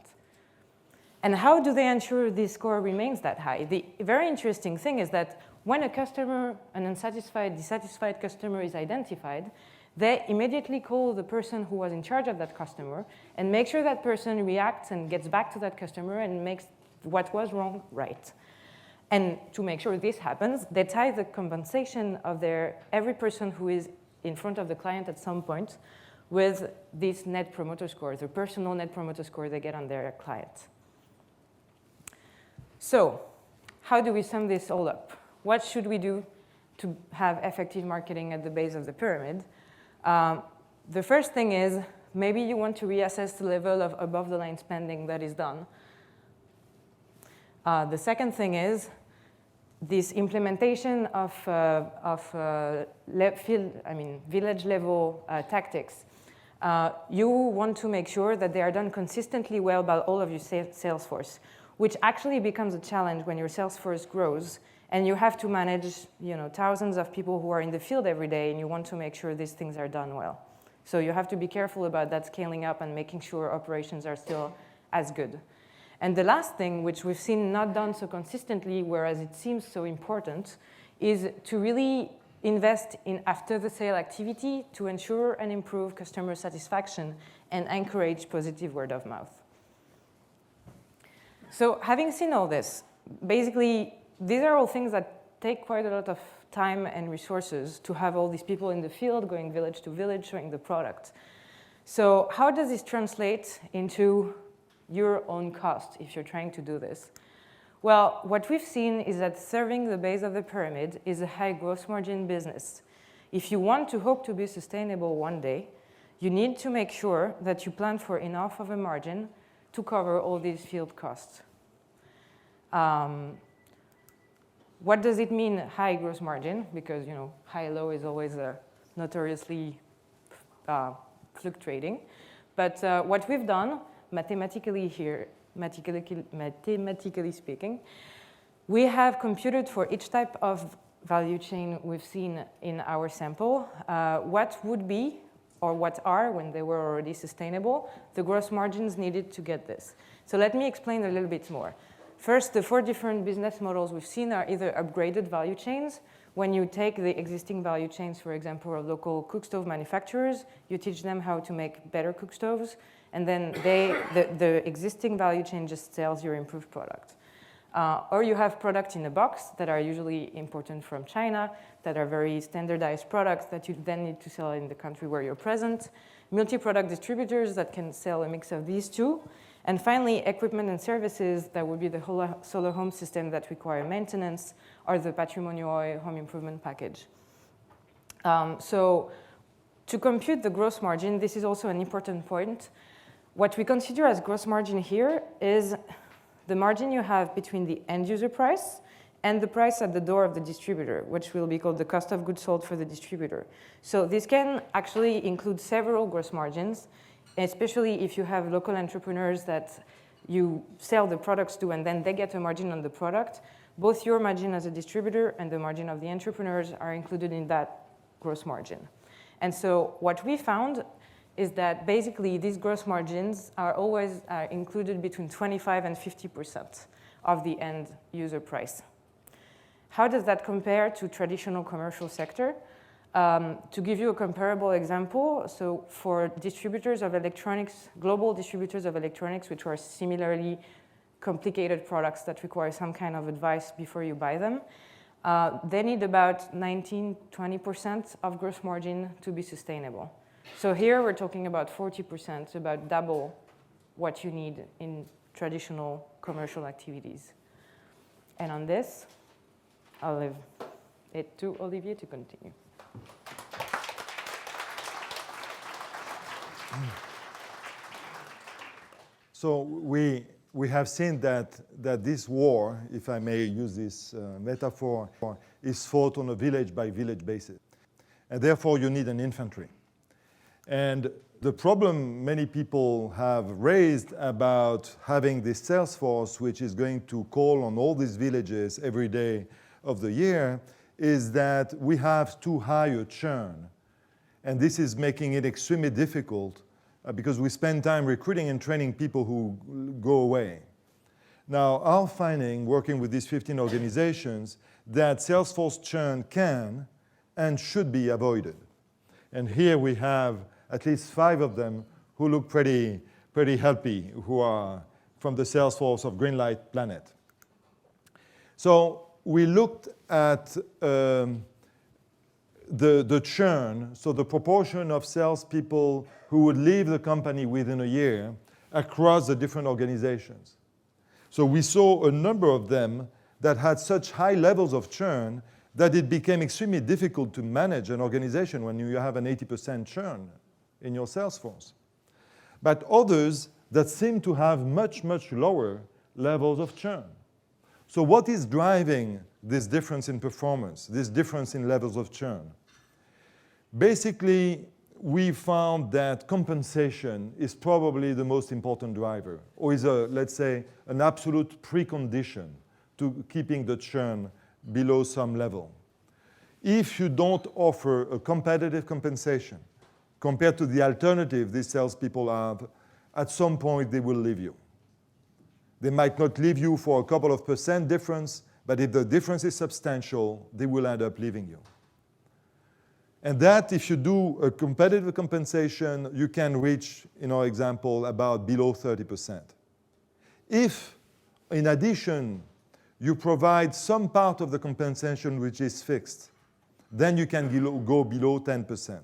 And how do they ensure this score remains that high? The very interesting thing is that when a customer, an unsatisfied, dissatisfied customer is identified, they immediately call the person who was in charge of that customer and make sure that person reacts and gets back to that customer and makes what was wrong right. And to make sure this happens, they tie the compensation of every person who is in front of the client at some point with this Net Promoter Score, the personal Net Promoter Score they get on their client. So how do we sum this all up? What should we do to have effective marketing at the base of the pyramid? The first thing is maybe you want to reassess the level of above-the-line spending that is done. The second thing is this implementation of village-level tactics. You want to make sure that they are done consistently well by all of your sales force, which actually becomes a challenge when your sales force grows and you have to manage thousands of people who are in the field every day, and you want to make sure these things are done well. So you have to be careful about that scaling up and making sure operations are still as good. And the last thing, which we've seen not done so consistently, whereas it seems so important, is to really invest in after-the-sale activity to ensure and improve customer satisfaction and encourage positive word of mouth. So having seen all this, basically, these are all things that take quite a lot of time and resources to have all these people in the field going village to village showing the product. So how does this translate into your own cost if you're trying to do this? Well, what we've seen is that serving the base of the pyramid is a high gross margin business. If you want to hope to be sustainable one day, you need to make sure that you plan for enough of a margin to cover all these field costs. What does it mean, high gross margin? Because high-low is always notoriously fluctuating. But what we've done, mathematically speaking, we have computed for each type of value chain we've seen in our sample what would be, or what are, when they were already sustainable, the gross margins needed to get this. So let me explain a little bit more. First, the 4 different business models we've seen are either upgraded value chains. When you take the existing value chains, for example, of local cook stove manufacturers, you teach them how to make better cook stoves, and then the existing value chain just sells your improved product. Or you have products in a box that are usually imported from China, that are very standardized products that you then need to sell in the country where you're present. Multi-product distributors that can sell a mix of these two. And finally, equipment and services that would be the whole solar home system that require maintenance, or the patrimonial home improvement package. So to compute the gross margin, this is also an important point. What we consider as gross margin here is the margin you have between the end user price and the price at the door of the distributor, which will be called the cost of goods sold for the distributor. So this can actually include several gross margins, especially if you have local entrepreneurs that you sell the products to and then they get a margin on the product. Both your margin as a distributor and the margin of the entrepreneurs are included in that gross margin. And so what we found is that basically these gross margins are always included between 25 and 50% of the end user price. How does that compare to traditional commercial sector? To give you a comparable example, so for distributors of electronics, global distributors of electronics, which are similarly complicated products that require some kind of advice before you buy them, they need about 19-20% of gross margin to be sustainable. So here we're talking about 40%, about double what you need in traditional commercial activities. And on this, I'll leave it to Olivier to continue. So we we have seen that this war, if I may use this metaphor, is fought on a village-by-village basis. And therefore, you need an infantry. And the problem many people have raised about having this sales force, which is going to call on all these villages every day of the year, is that we have too high a churn. And this is making it extremely difficult because we spend time recruiting and training people who go away. Now, our finding, working with these 15 organizations, that Salesforce churn can and should be avoided. And here we have at least 5 of them who look pretty happy, who are from the Salesforce of Greenlight Planet. So we looked at the churn, so the proportion of salespeople who would leave the company within a year across the different organizations. So we saw a number of them that had such high levels of churn that it became extremely difficult to manage an organization when you have an 80% churn in your sales force. But others that seem to have much, much lower levels of churn. So what is driving this difference in performance, this difference in levels of churn? Basically, we found that compensation is probably the most important driver, or is, let's say, an absolute precondition to keeping the churn below some level. If you don't offer a competitive compensation compared to the alternative these salespeople have, at some point they will leave you. They might not leave you for a couple of % difference, but if the difference is substantial, they will end up leaving you. And that, if you do a competitive compensation, you can reach, in our example, about below 30%. If, in addition, you provide some part of the compensation which is fixed, then you can go below 10%.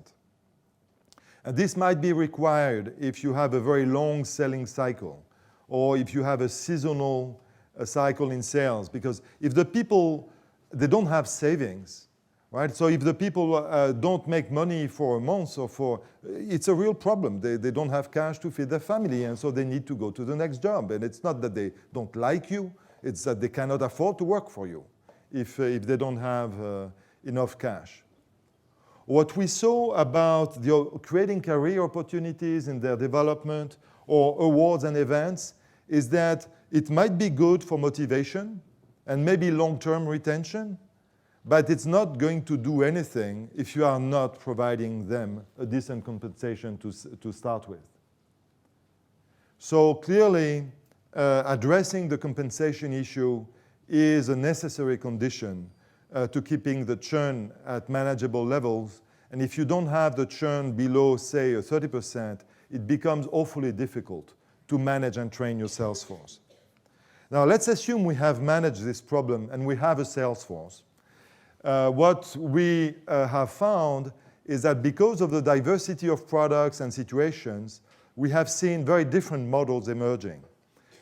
And this might be required if you have a very long selling cycle, or if you have a seasonal cycle in sales, because if the people, they don't have savings, right? So if the people don't make money for a month or it's a real problem. They don't have cash to feed their family, and so they need to go to the next job. And it's not that they don't like you, it's that they cannot afford to work for you if they don't have enough cash. What we saw about creating career opportunities in their development or awards and events is that it might be good for motivation and maybe long-term retention, but it's not going to do anything if you are not providing them a decent compensation to start with. So clearly, addressing the compensation issue is a necessary condition to keeping the churn at manageable levels. And if you don't have the churn below, say, 30%, it becomes awfully difficult to manage and train your sales force. Now, let's assume we have managed this problem and we have a sales force. What we have found is that because of the diversity of products and situations, we have seen very different models emerging.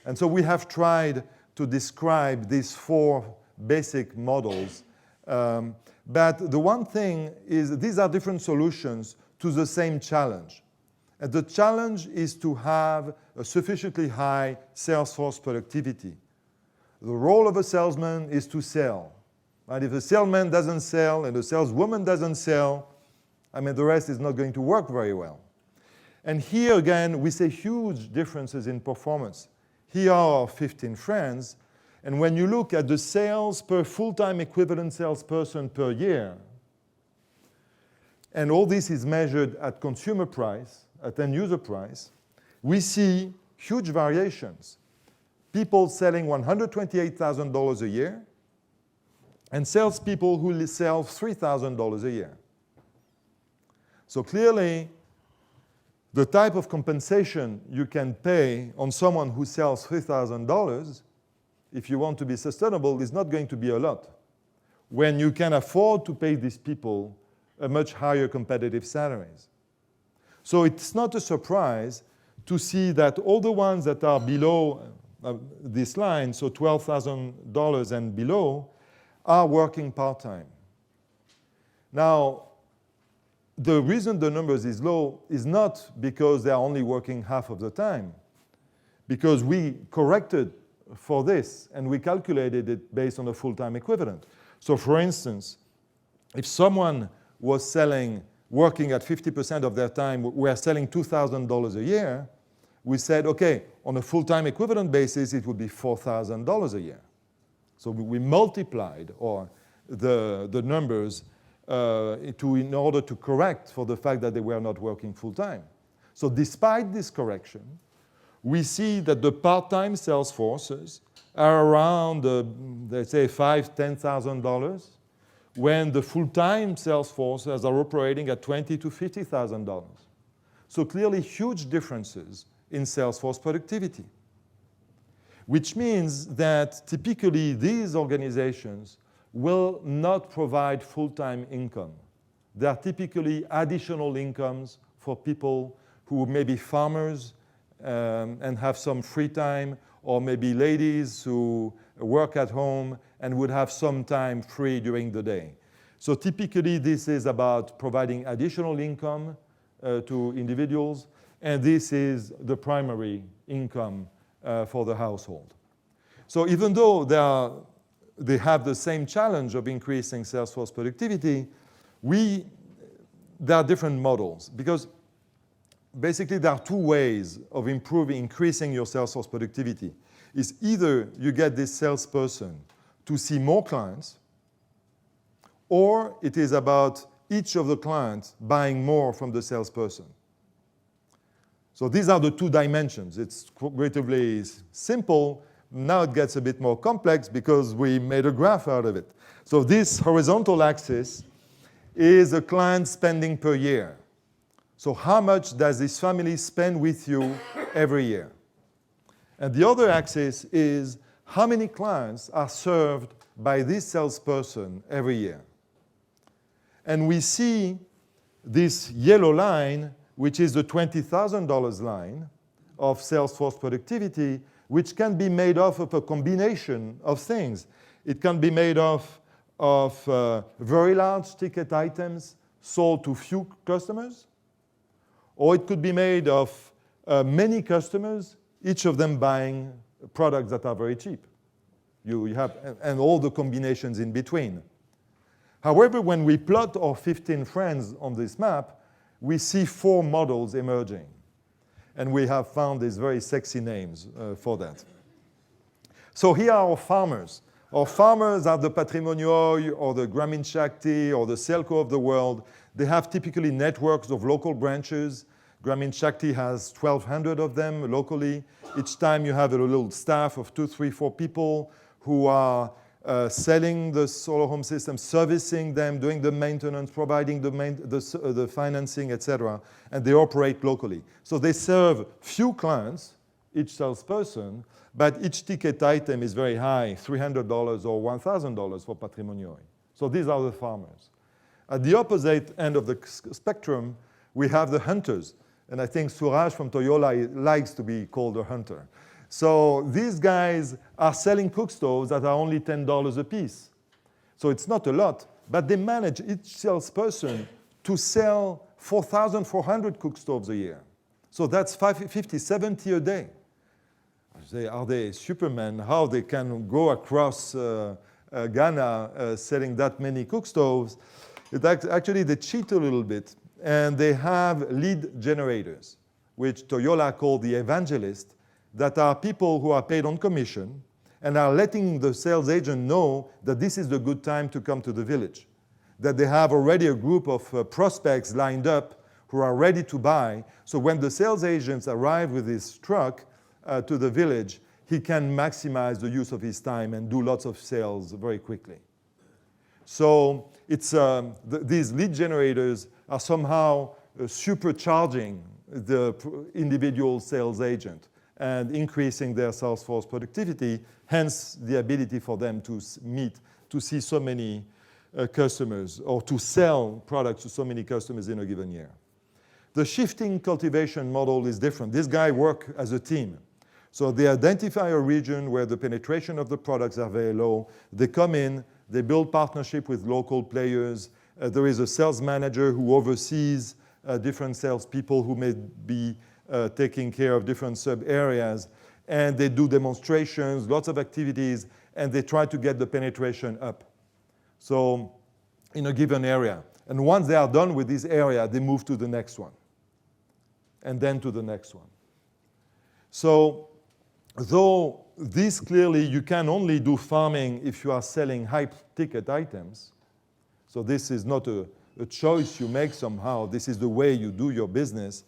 And so we have tried to describe these 4 basic models. But the one thing is these are different solutions to the same challenge. And the challenge is to have a sufficiently high sales force productivity. The role of a salesman is to sell. Right? If a salesman doesn't sell and a saleswoman doesn't sell, the rest is not going to work very well. And here again, we see huge differences in performance. Here are our 15 friends. And when you look at the sales per full-time equivalent salesperson per year, and all this is measured at consumer price, at end user price, we see huge variations. People selling $128,000 a year, and salespeople who sell $3,000 a year. So clearly, the type of compensation you can pay on someone who sells $3,000, if you want to be sustainable, is not going to be a lot, when you can afford to pay these people a much higher competitive salaries. So it's not a surprise to see that all the ones that are below this line, so $12,000 and below, are working part-time. Now, the reason the numbers is low is not because they are only working half of the time, because we corrected for this and we calculated it based on a full-time equivalent. So for instance, if someone was working at 50% of their time, were selling $2,000 a year, we said, okay, on a full-time equivalent basis, it would be $4,000 a year. So we multiplied the numbers in order to correct for the fact that they were not working full-time. So despite this correction, we see that the part-time sales forces are around, let's say, $5,000 to $10,000, when the full-time sales forces are operating at $20,000 to $50,000. So clearly huge differences in sales force productivity, which means that typically these organizations will not provide full-time income. They are typically additional incomes for people who may be farmers and have some free time, or maybe ladies who work at home and would have some time free during the day. So typically this is about providing additional income to individuals, and this is the primary income for the household. So even though they have the same challenge of increasing sales force productivity, there are different models, because basically there are two ways of increasing your sales force productivity. Is either you get this salesperson to see more clients, or it is about each of the clients buying more from the salesperson. So these are the two dimensions. It's relatively simple. Now it gets a bit more complex because we made a graph out of it. So this horizontal axis is a client spending per year. So how much does this family spend with you every year? And the other axis is how many clients are served by this salesperson every year. And we see this yellow line, which is the $20,000 line of sales force productivity, which can be made up of a combination of things. It can be made of very large ticket items sold to few customers, or it could be made of many customers, each of them buying products that are very cheap. You have, and all the combinations in between. However, when we plot our 15 friends on this map, we see 4 models emerging. And we have found these very sexy names for that. So here are our farmers. Our farmers are the Patrimonioi or the Grameen Shakti or the Selco of the world. They have typically networks of local branches. Grameen Shakti has 1,200 of them locally. Each time you have a little staff of 2, 3, 4 people who are selling the solar home system, servicing them, doing the maintenance, providing the financing, etc. And they operate locally. So they serve few clients, each salesperson, but each ticket item is very high, $300 or $1,000 for Patrimonioi. So these are the farmers. At the opposite end of the spectrum, we have the hunters. And I think Suraj from Toyola likes to be called a hunter. So these guys are selling cook stoves that are only $10 a piece. So it's not a lot, but they manage, each salesperson, to sell 4,400 cook stoves a year. So that's 50, 70 a day. Are they supermen? How they can go across Ghana selling that many cook stoves? Actually, they cheat a little bit, and they have lead generators, which Toyola called the evangelists, that are people who are paid on commission and are letting the sales agent know that this is the good time to come to the village, that they have already a group of prospects lined up who are ready to buy. So when the sales agents arrive with his truck to the village, he can maximize the use of his time and do lots of sales very quickly. So it's, these lead generators are somehow supercharging the individual sales agent and increasing their sales force productivity, hence the ability for them to see so many customers, or to sell products to so many customers in a given year. The shifting cultivation model is different. These guys work as a team. So they identify a region where the penetration of the products are very low. They come in, they build partnership with local players. There is a sales manager who oversees different salespeople who may be taking care of different sub-areas. and they do demonstrations, lots of activities, and they try to get the penetration up. So in a given area. And once they are done with this area, they move to the next one, and then to the next one. So though this clearly, you can only do farming if you are selling high-ticket items. So this is not a choice you make somehow. This is the way you do your business.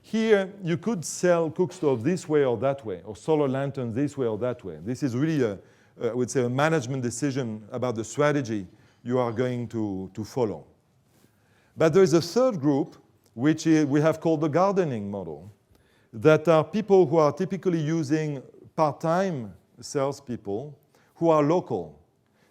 Here, you could sell cook stove this way or that way, or solar lantern this way or that way. This is really, I would say, a management decision about the strategy you are going to follow. But there is a third group, which we have called the gardening model, that are people who are typically using part-time salespeople who are local.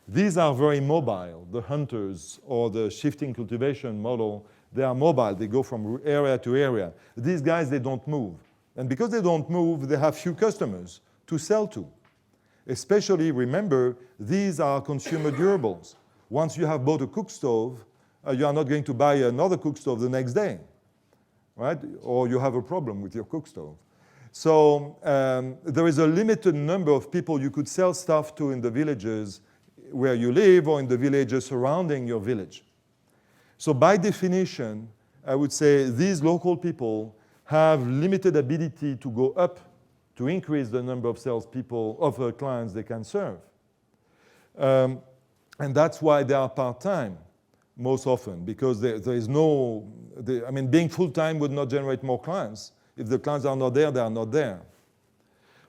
These are very mobile, the hunters or the shifting cultivation model. They are mobile, they go from area to area. These guys, they don't move. And because they don't move, they have few customers to sell to. Especially, remember, these are consumer durables. Once you have bought a cook stove, you are not going to buy another cook stove the next day, right? Or you have a problem with your cook stove. So there is a limited number of people you could sell stuff to in the villages where you live or in the villages surrounding your village. So by definition, I would say these local people have limited ability to go up to increase the number of salespeople, of clients they can serve. And that's why they are part-time most often, because there is no, I mean, being full-time would not generate more clients. If the clients are not there, they are not there.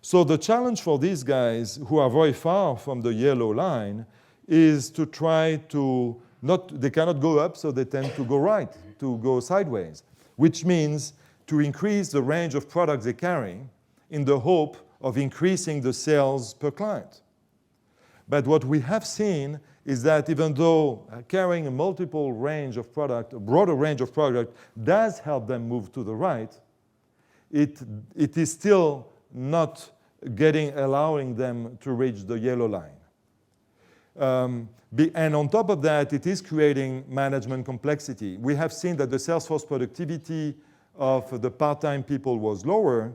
So the challenge for these guys who are very far from the yellow line is to try to they cannot go up, so they tend to go right, to go sideways, which means to increase the range of products they carry in the hope of increasing the sales per client. But what we have seen is that even though carrying a multiple range of product, a broader range of product, does help them move to the right, it is still not allowing them to reach the yellow line. And on top of that, it is creating management complexity. We have seen that the sales force productivity of the part-time people was lower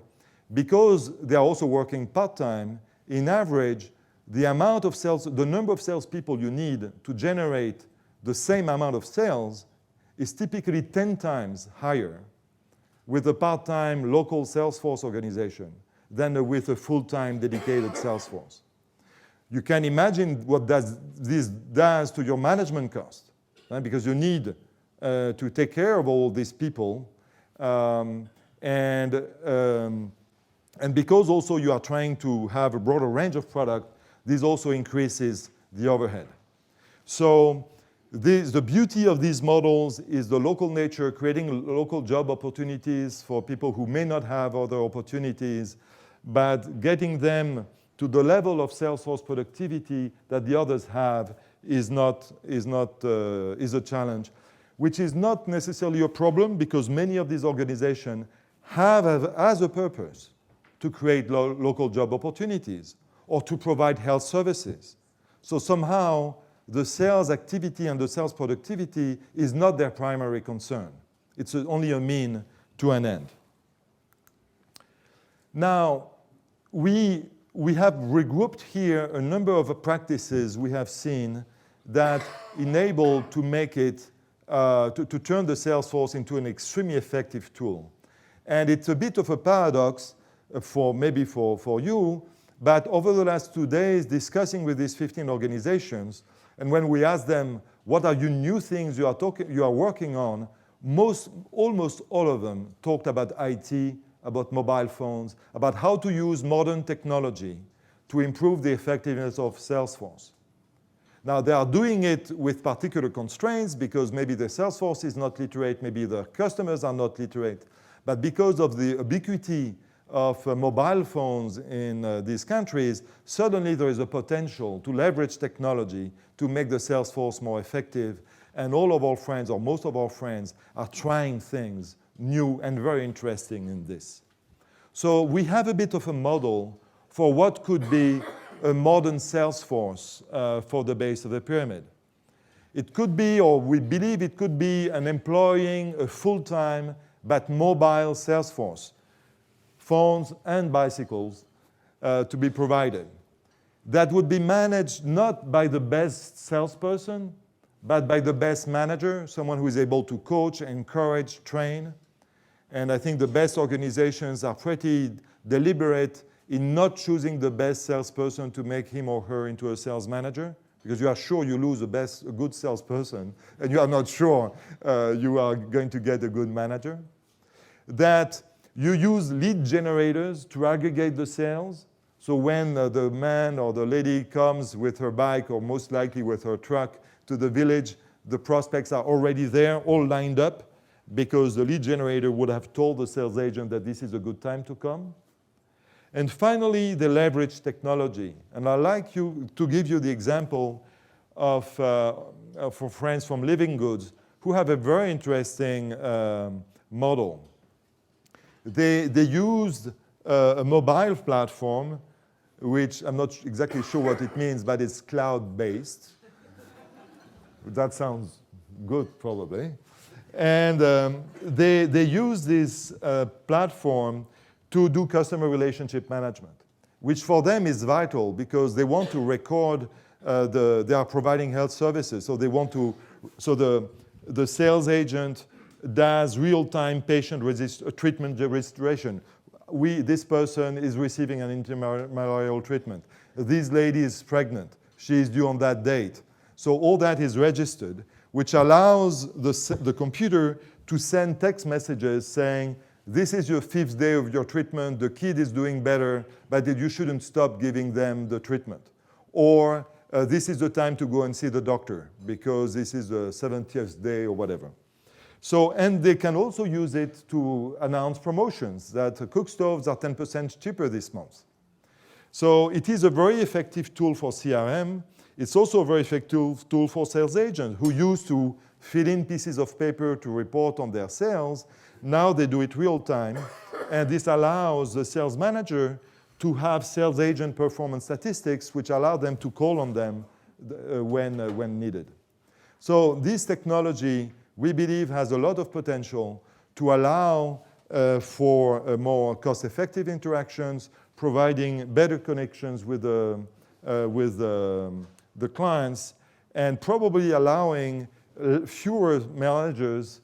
because they are also working part-time. In average, the number of salespeople you need to generate the same amount of sales is typically 10 times higher with a part-time local sales force organization than with a full-time dedicated sales force. You can imagine what this does to your management cost, right? Because you need to take care of all these people. And because also you are trying to have a broader range of product, this also increases the overhead. So the beauty of these models is the local nature, creating local job opportunities for people who may not have other opportunities, but getting them to the level of sales force productivity that the others have is a challenge, which is not necessarily a problem because many of these organizations have as a purpose to create local job opportunities or to provide health services. So somehow the sales activity and the sales productivity is not their primary concern. It's only a mean to an end. Now, we have regrouped here a number of practices we have seen that enable to make it, to turn the sales force into an extremely effective tool. And it's a bit of a paradox maybe for you, but over the last 2 days, discussing with these 15 organizations, and when we ask them, what are your new things you are working on, almost all of them talked about IT, about mobile phones, about how to use modern technology to improve the effectiveness of Salesforce. Now, they are doing it with particular constraints because maybe the sales force is not literate, maybe the customers are not literate, but because of the ubiquity of mobile phones in these countries, suddenly there is a potential to leverage technology to make the sales force more effective. And all of our friends, or most of our friends, are trying things new and very interesting in this. So we have a bit of a model for what could be a modern sales force for the base of the pyramid. It could be, or we believe it could be, an employing a full-time but mobile sales force, phones and bicycles, to be provided. That would be managed not by the best salesperson, but by the best manager, someone who is able to coach, encourage, train. And I think the best organizations are pretty deliberate in not choosing the best salesperson to make him or her into a sales manager, because you are sure you lose a good salesperson, and you are not sure you are going to get a good manager. That you use lead generators to aggregate the sales. So when the man or the lady comes with her bike, or most likely with her truck, to the village, the prospects are already there, all lined up, because the lead generator would have told the sales agent that this is a good time to come. And finally, they leverage technology. And I'd like to give you the example of for friends from Living Goods who have a very interesting model. They used a mobile platform, which I'm not exactly sure what it means, but it's cloud-based. That sounds good, probably. And they use this platform to do customer relationship management, which for them is vital because they want to record they are providing health services. So they want to, so the sales agent does real-time patient treatment registration. This person is receiving an intramalarial treatment. This lady is pregnant. She is due on that date. So all that is registered, which allows the computer to send text messages saying, this is your 5th day of your treatment, the kid is doing better, but you shouldn't stop giving them the treatment. Or this is the time to go and see the doctor because this is the 70th day or whatever. So, and they can also use it to announce promotions that cook stoves are 10% cheaper this month. So it is a very effective tool for CRM. It's also a very effective tool for sales agents who used to fill in pieces of paper to report on their sales. Now they do it real time, and this allows the sales manager to have sales agent performance statistics, which allow them to call on them when needed. So this technology, we believe, has a lot of potential to allow for more cost-effective interactions, providing better connections with the clients, and probably allowing fewer managers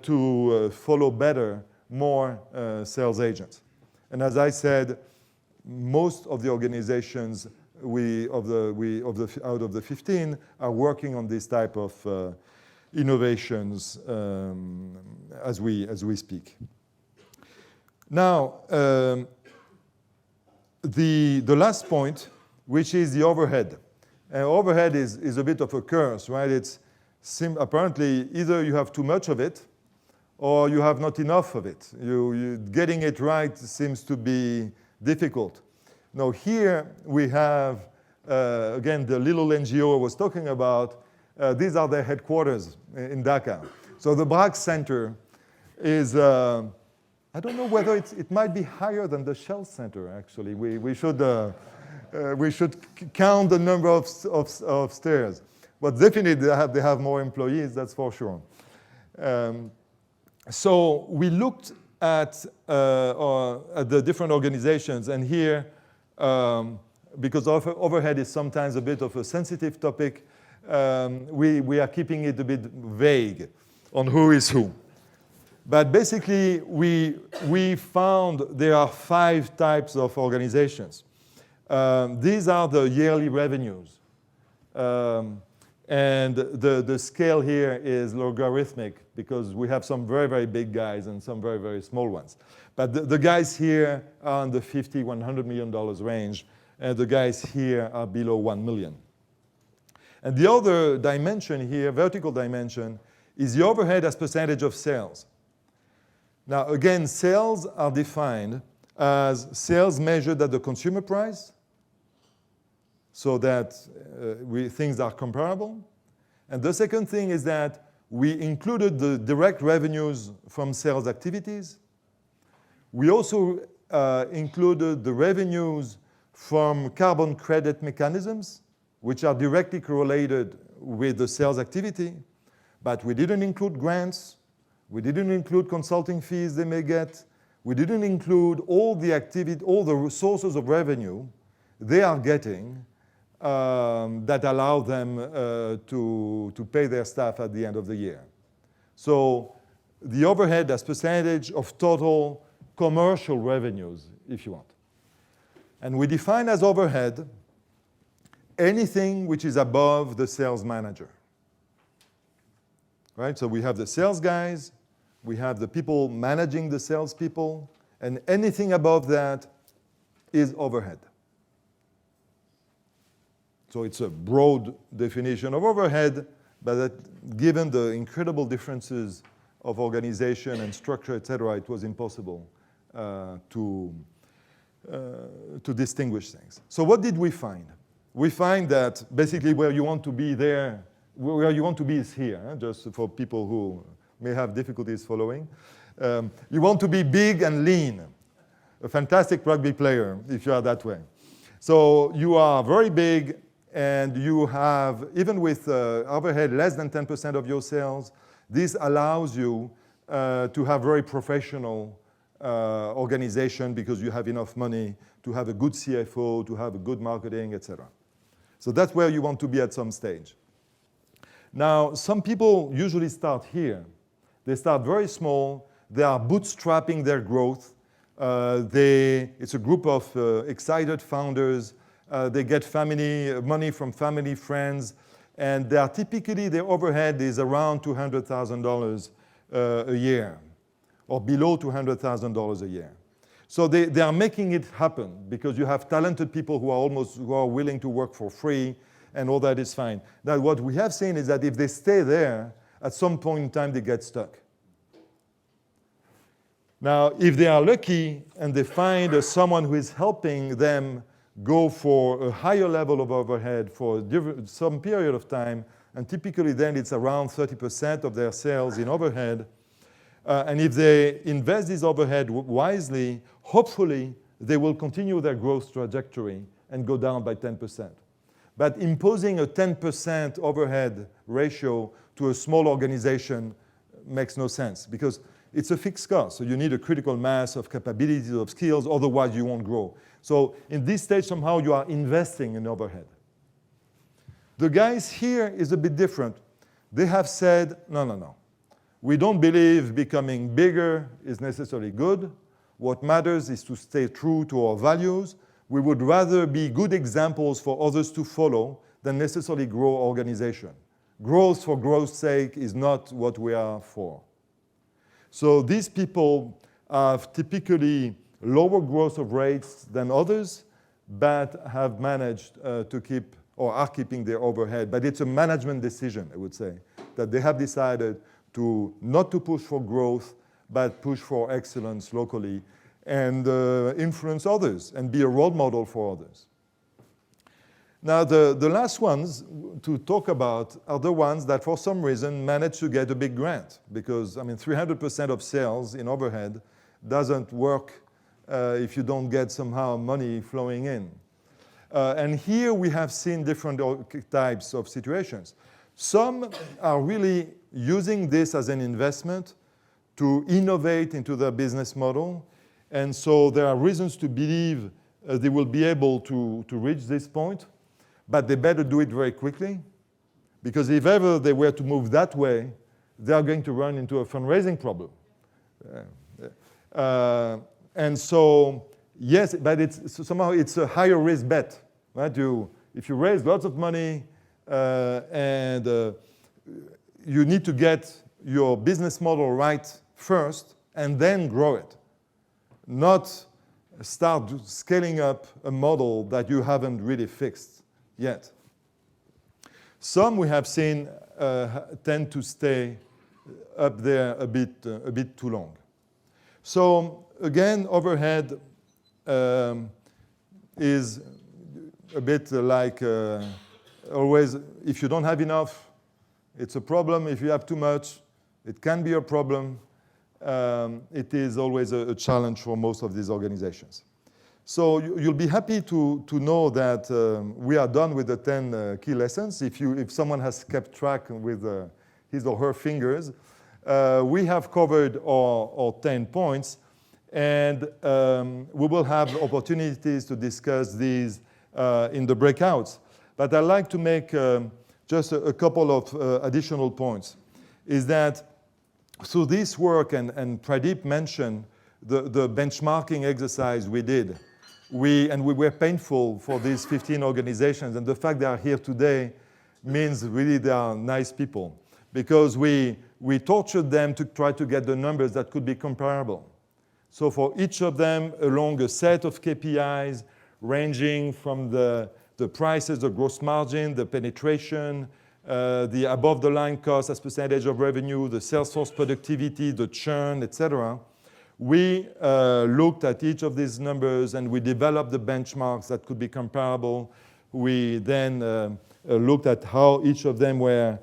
to follow better more sales agents. And as I said, most of the organizations out of the 15 are working on this type of innovations as we speak. Now, the last point, which is the overhead. Overhead is a bit of a curse, right? It's apparently either you have too much of it or you have not enough of it. Getting it right seems to be difficult. Now here we have, again, the little NGO I was talking about. These are their headquarters in Dhaka. So the Braque Center is, I don't know whether it might be higher than the Shell Center, actually. We should count the number of stairs. But definitely they have more employees, that's for sure. So we looked at the different organizations, and here, because overhead is sometimes a bit of a sensitive topic, we are keeping it a bit vague on who is who. But basically, we found there are 5 types of organizations. These are the yearly revenues. And the scale here is logarithmic because we have some very, very big guys and some very, very small ones. But the guys here are in the $50, $100 million range, and the guys here are below 1 million. And the other dimension here, vertical dimension, is the overhead as percentage of sales. Now, again, sales are defined as sales measured at the consumer price, so that things are comparable. And the second thing is that we included the direct revenues from sales activities. We also included the revenues from carbon credit mechanisms, which are directly correlated with the sales activity. But we didn't include grants. We didn't include consulting fees they may get. We didn't include all the activity, all the sources of revenue they are getting that allow them to pay their staff at the end of the year. So the overhead as percentage of total commercial revenues, if you want. And we define as overhead anything which is above the sales manager. Right? So we have the sales guys, we have the people managing the salespeople, and anything above that is overhead. So it's a broad definition of overhead, but that given the incredible differences of organization and structure, et cetera, it was impossible to distinguish things. So what did we find? We find that basically where you want to be there, where you want to be is here, just for people who may have difficulties following. You want to be big and lean, a fantastic rugby player if you are that way. So you are very big and you have, even with overhead less than 10% of your sales, this allows you to have very professional organization because you have enough money to have a good CFO, to have a good marketing, etc. So that's where you want to be at some stage. Now, some people usually start here. They start very small. They are bootstrapping their growth. It's a group of excited founders. They get money from family, friends, and they are typically their overhead is around $200,000 a year, or below $200,000 a year. So they are making it happen because you have talented people who are willing to work for free, and all that is fine. Now, what we have seen is that if they stay there, at some point in time they get stuck. Now, if they are lucky and they find someone who is helping them go for a higher level of overhead for some period of time, and typically then it's around 30% of their sales in overhead. And if they invest this overhead wisely, hopefully they will continue their growth trajectory and go down by 10%. But imposing a 10% overhead ratio to a small organization makes no sense because it's a fixed cost. So you need a critical mass of capabilities, of skills, otherwise you won't grow. So in this stage, somehow you are investing in overhead. The guys here is a bit different. They have said, no. We don't believe becoming bigger is necessarily good. What matters is to stay true to our values. We would rather be good examples for others to follow than necessarily grow our organization. Growth for growth's sake is not what we are for. So these people have typically lower growth of rates than others, but have managed to keep or are keeping their overhead. But it's a management decision, I would say, that they have decided to not to push for growth, but push for excellence locally and influence others and be a role model for others. Now, the last ones to talk about are the ones that for some reason managed to get a big grant because, 300% of sales in overhead doesn't work if you don't get somehow money flowing in. And here we have seen different types of situations. Some are really using this as an investment to innovate into their business model. And so there are reasons to believe they will be able to reach this point, but they better do it very quickly. Because if ever they were to move that way, they are going to run into a fundraising problem. And so, yes, but somehow it's a higher risk bet. Right? If you raise lots of money and you need to get your business model right first and then grow it, not start scaling up a model that you haven't really fixed yet. Some we have seen tend to stay up there a bit too long. So again, overhead is a bit like always, if you don't have enough, it's a problem. If you have too much, it can be a problem. It is always a challenge for most of these organizations. So you'll be happy to know that we are done with the 10 key lessons. If someone has kept track with his or her fingers, we have covered our 10 points. And we will have opportunities to discuss these in the breakouts. But I'd like to make just a couple of additional points. Is that through this work, and Pradeep mentioned the benchmarking exercise we did, we were painful for these 15 organizations, and the fact they are here today means really they are nice people, because we tortured them to try to get the numbers that could be comparable. So for each of them, along a set of KPIs ranging from the prices, the gross margin, the penetration, the above-the-line cost as percentage of revenue, the sales force productivity, the churn, etc. We looked at each of these numbers and we developed the benchmarks that could be comparable. We then looked at how each of them were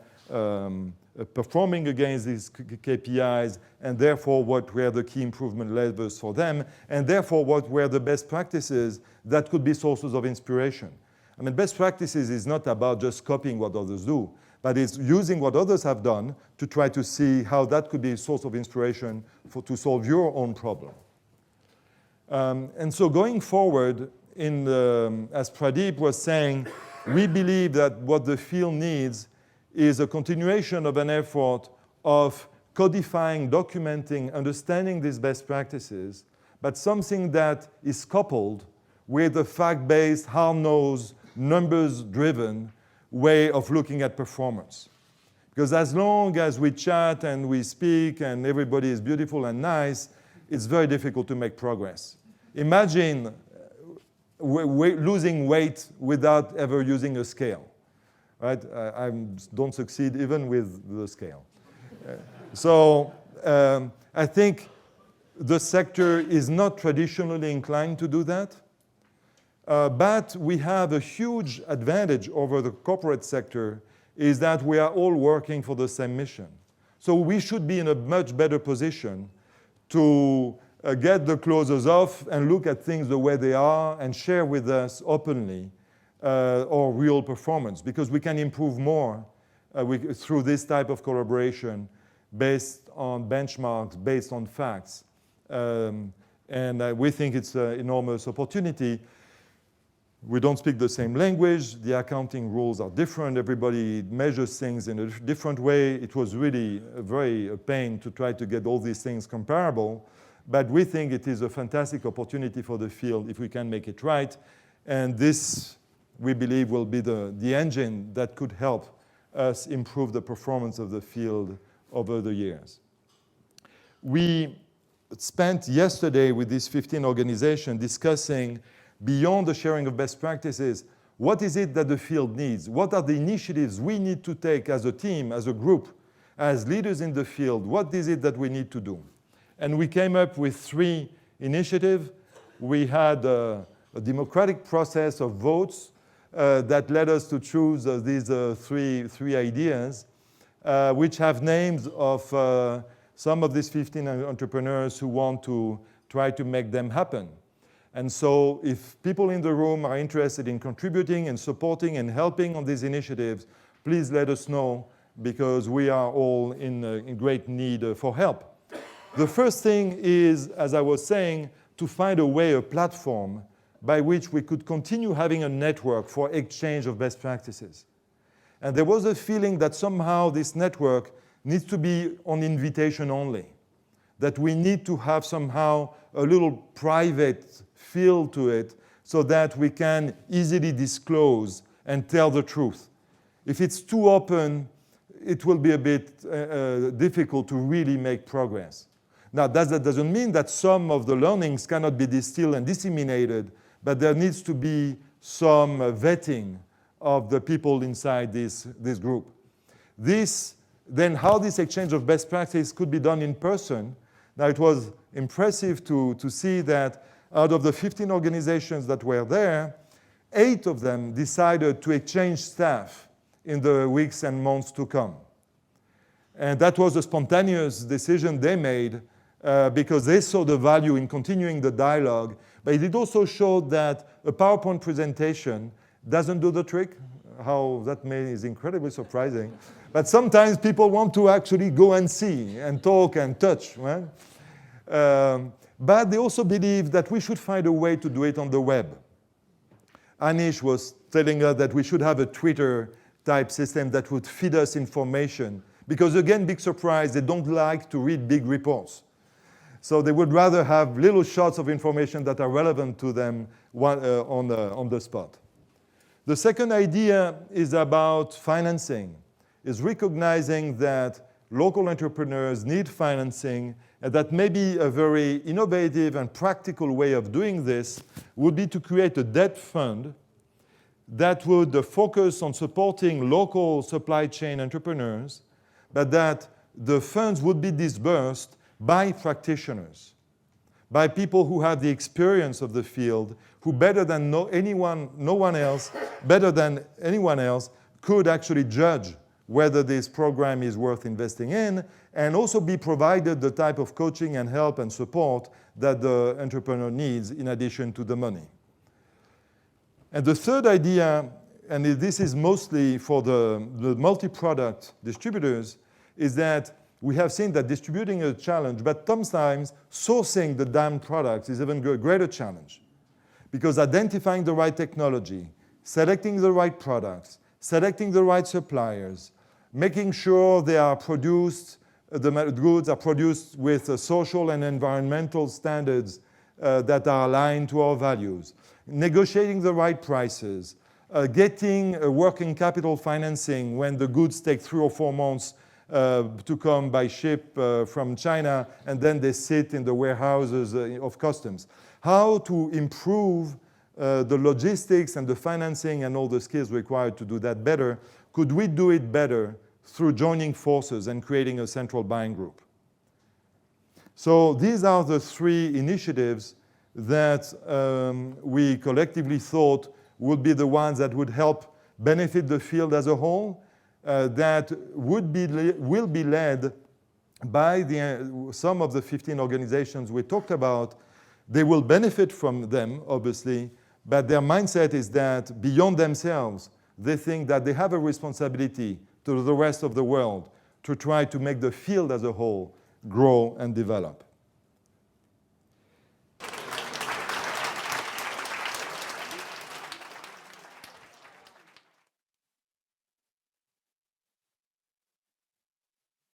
performing against these KPIs, and therefore what were the key improvement levers for them, and therefore what were the best practices that could be sources of inspiration. I mean, best practices is not about just copying what others do, but it's using what others have done to try to see how that could be a source of inspiration to solve your own problem. And so going forward, as Pradeep was saying, we believe that what the field needs is a continuation of an effort of codifying, documenting, understanding these best practices, but something that is coupled with a fact-based, hard-nosed, numbers-driven way of looking at performance. Because as long as we chat and we speak and everybody is beautiful and nice, it's very difficult to make progress. Imagine losing weight without ever using a scale. Right? I don't succeed even with the scale. So I think the sector is not traditionally inclined to do that. But we have a huge advantage over the corporate sector, is that we are all working for the same mission. So we should be in a much better position to get the closers off and look at things the way they are and share with us openly our real performance, because we can improve more through this type of collaboration based on benchmarks, based on facts. And we think it's an enormous opportunity. We don't speak the same language. The accounting rules are different. Everybody measures things in a different way. It was really a pain to try to get all these things comparable. But we think it is a fantastic opportunity for the field if we can make it right. And this, we believe, will be the engine that could help us improve the performance of the field over the years. We spent yesterday with these 15 organizations discussing, beyond the sharing of best practices, what is it that the field needs? What are the initiatives we need to take as a team, as a group, as leaders in the field? What is it that we need to do? And we came up with 3 initiatives. We had a democratic process of votes that led us to choose these three ideas, which have names of some of these 15 entrepreneurs who want to try to make them happen. And so if people in the room are interested in contributing and supporting and helping on these initiatives, please let us know, because we are all in great need for help. The first thing is, as I was saying, to find a way, a platform by which we could continue having a network for exchange of best practices. And there was a feeling that somehow this network needs to be on invitation only, that we need to have somehow a little private feel to it so that we can easily disclose and tell the truth. If it's too open, it will be a bit difficult to really make progress. Now, that doesn't mean that some of the learnings cannot be distilled and disseminated, but there needs to be some vetting of the people inside this group. Then how this exchange of best practice could be done in person. Now, it was impressive to see that out of the 15 organizations that were there, 8 of them decided to exchange staff in the weeks and months to come. And that was a spontaneous decision they made because they saw the value in continuing the dialogue. But it also showed that a PowerPoint presentation doesn't do the trick. How that is incredibly surprising. But sometimes people want to actually go and see and talk and touch, right? But they also believe that we should find a way to do it on the web. Anish was telling us that we should have a Twitter-type system that would feed us information. Because again, big surprise, they don't like to read big reports. So they would rather have little shots of information that are relevant to them on the spot. The second idea is about financing, is recognizing that local entrepreneurs need financing, and that maybe a very innovative and practical way of doing this would be to create a debt fund that would focus on supporting local supply chain entrepreneurs, but that the funds would be disbursed by practitioners, by people who have the experience of the field, who better than no one else could actually judge whether this program is worth investing in, and also be provided the type of coaching and help and support that the entrepreneur needs in addition to the money. And the third idea, and this is mostly for the multi-product distributors, is that we have seen that distributing is a challenge, but sometimes sourcing the damn products is even a greater challenge. Because identifying the right technology, selecting the right products, selecting the right suppliers, making sure they are produced, the goods are produced with social and environmental standards that are aligned to our values, negotiating the right prices, getting working capital financing when the goods take 3 or 4 months to come by ship from China, and then they sit in the warehouses of customs. How to improve the logistics and the financing and all the skills required to do that better. Could we do it better through joining forces and creating a central buying group? So these are the 3 initiatives that we collectively thought would be the ones that would help benefit the field as a whole, that will be led by some of the 15 organizations we talked about. They will benefit from them, obviously, but their mindset is that beyond themselves, they think that they have a responsibility to the rest of the world to try to make the field as a whole grow and develop.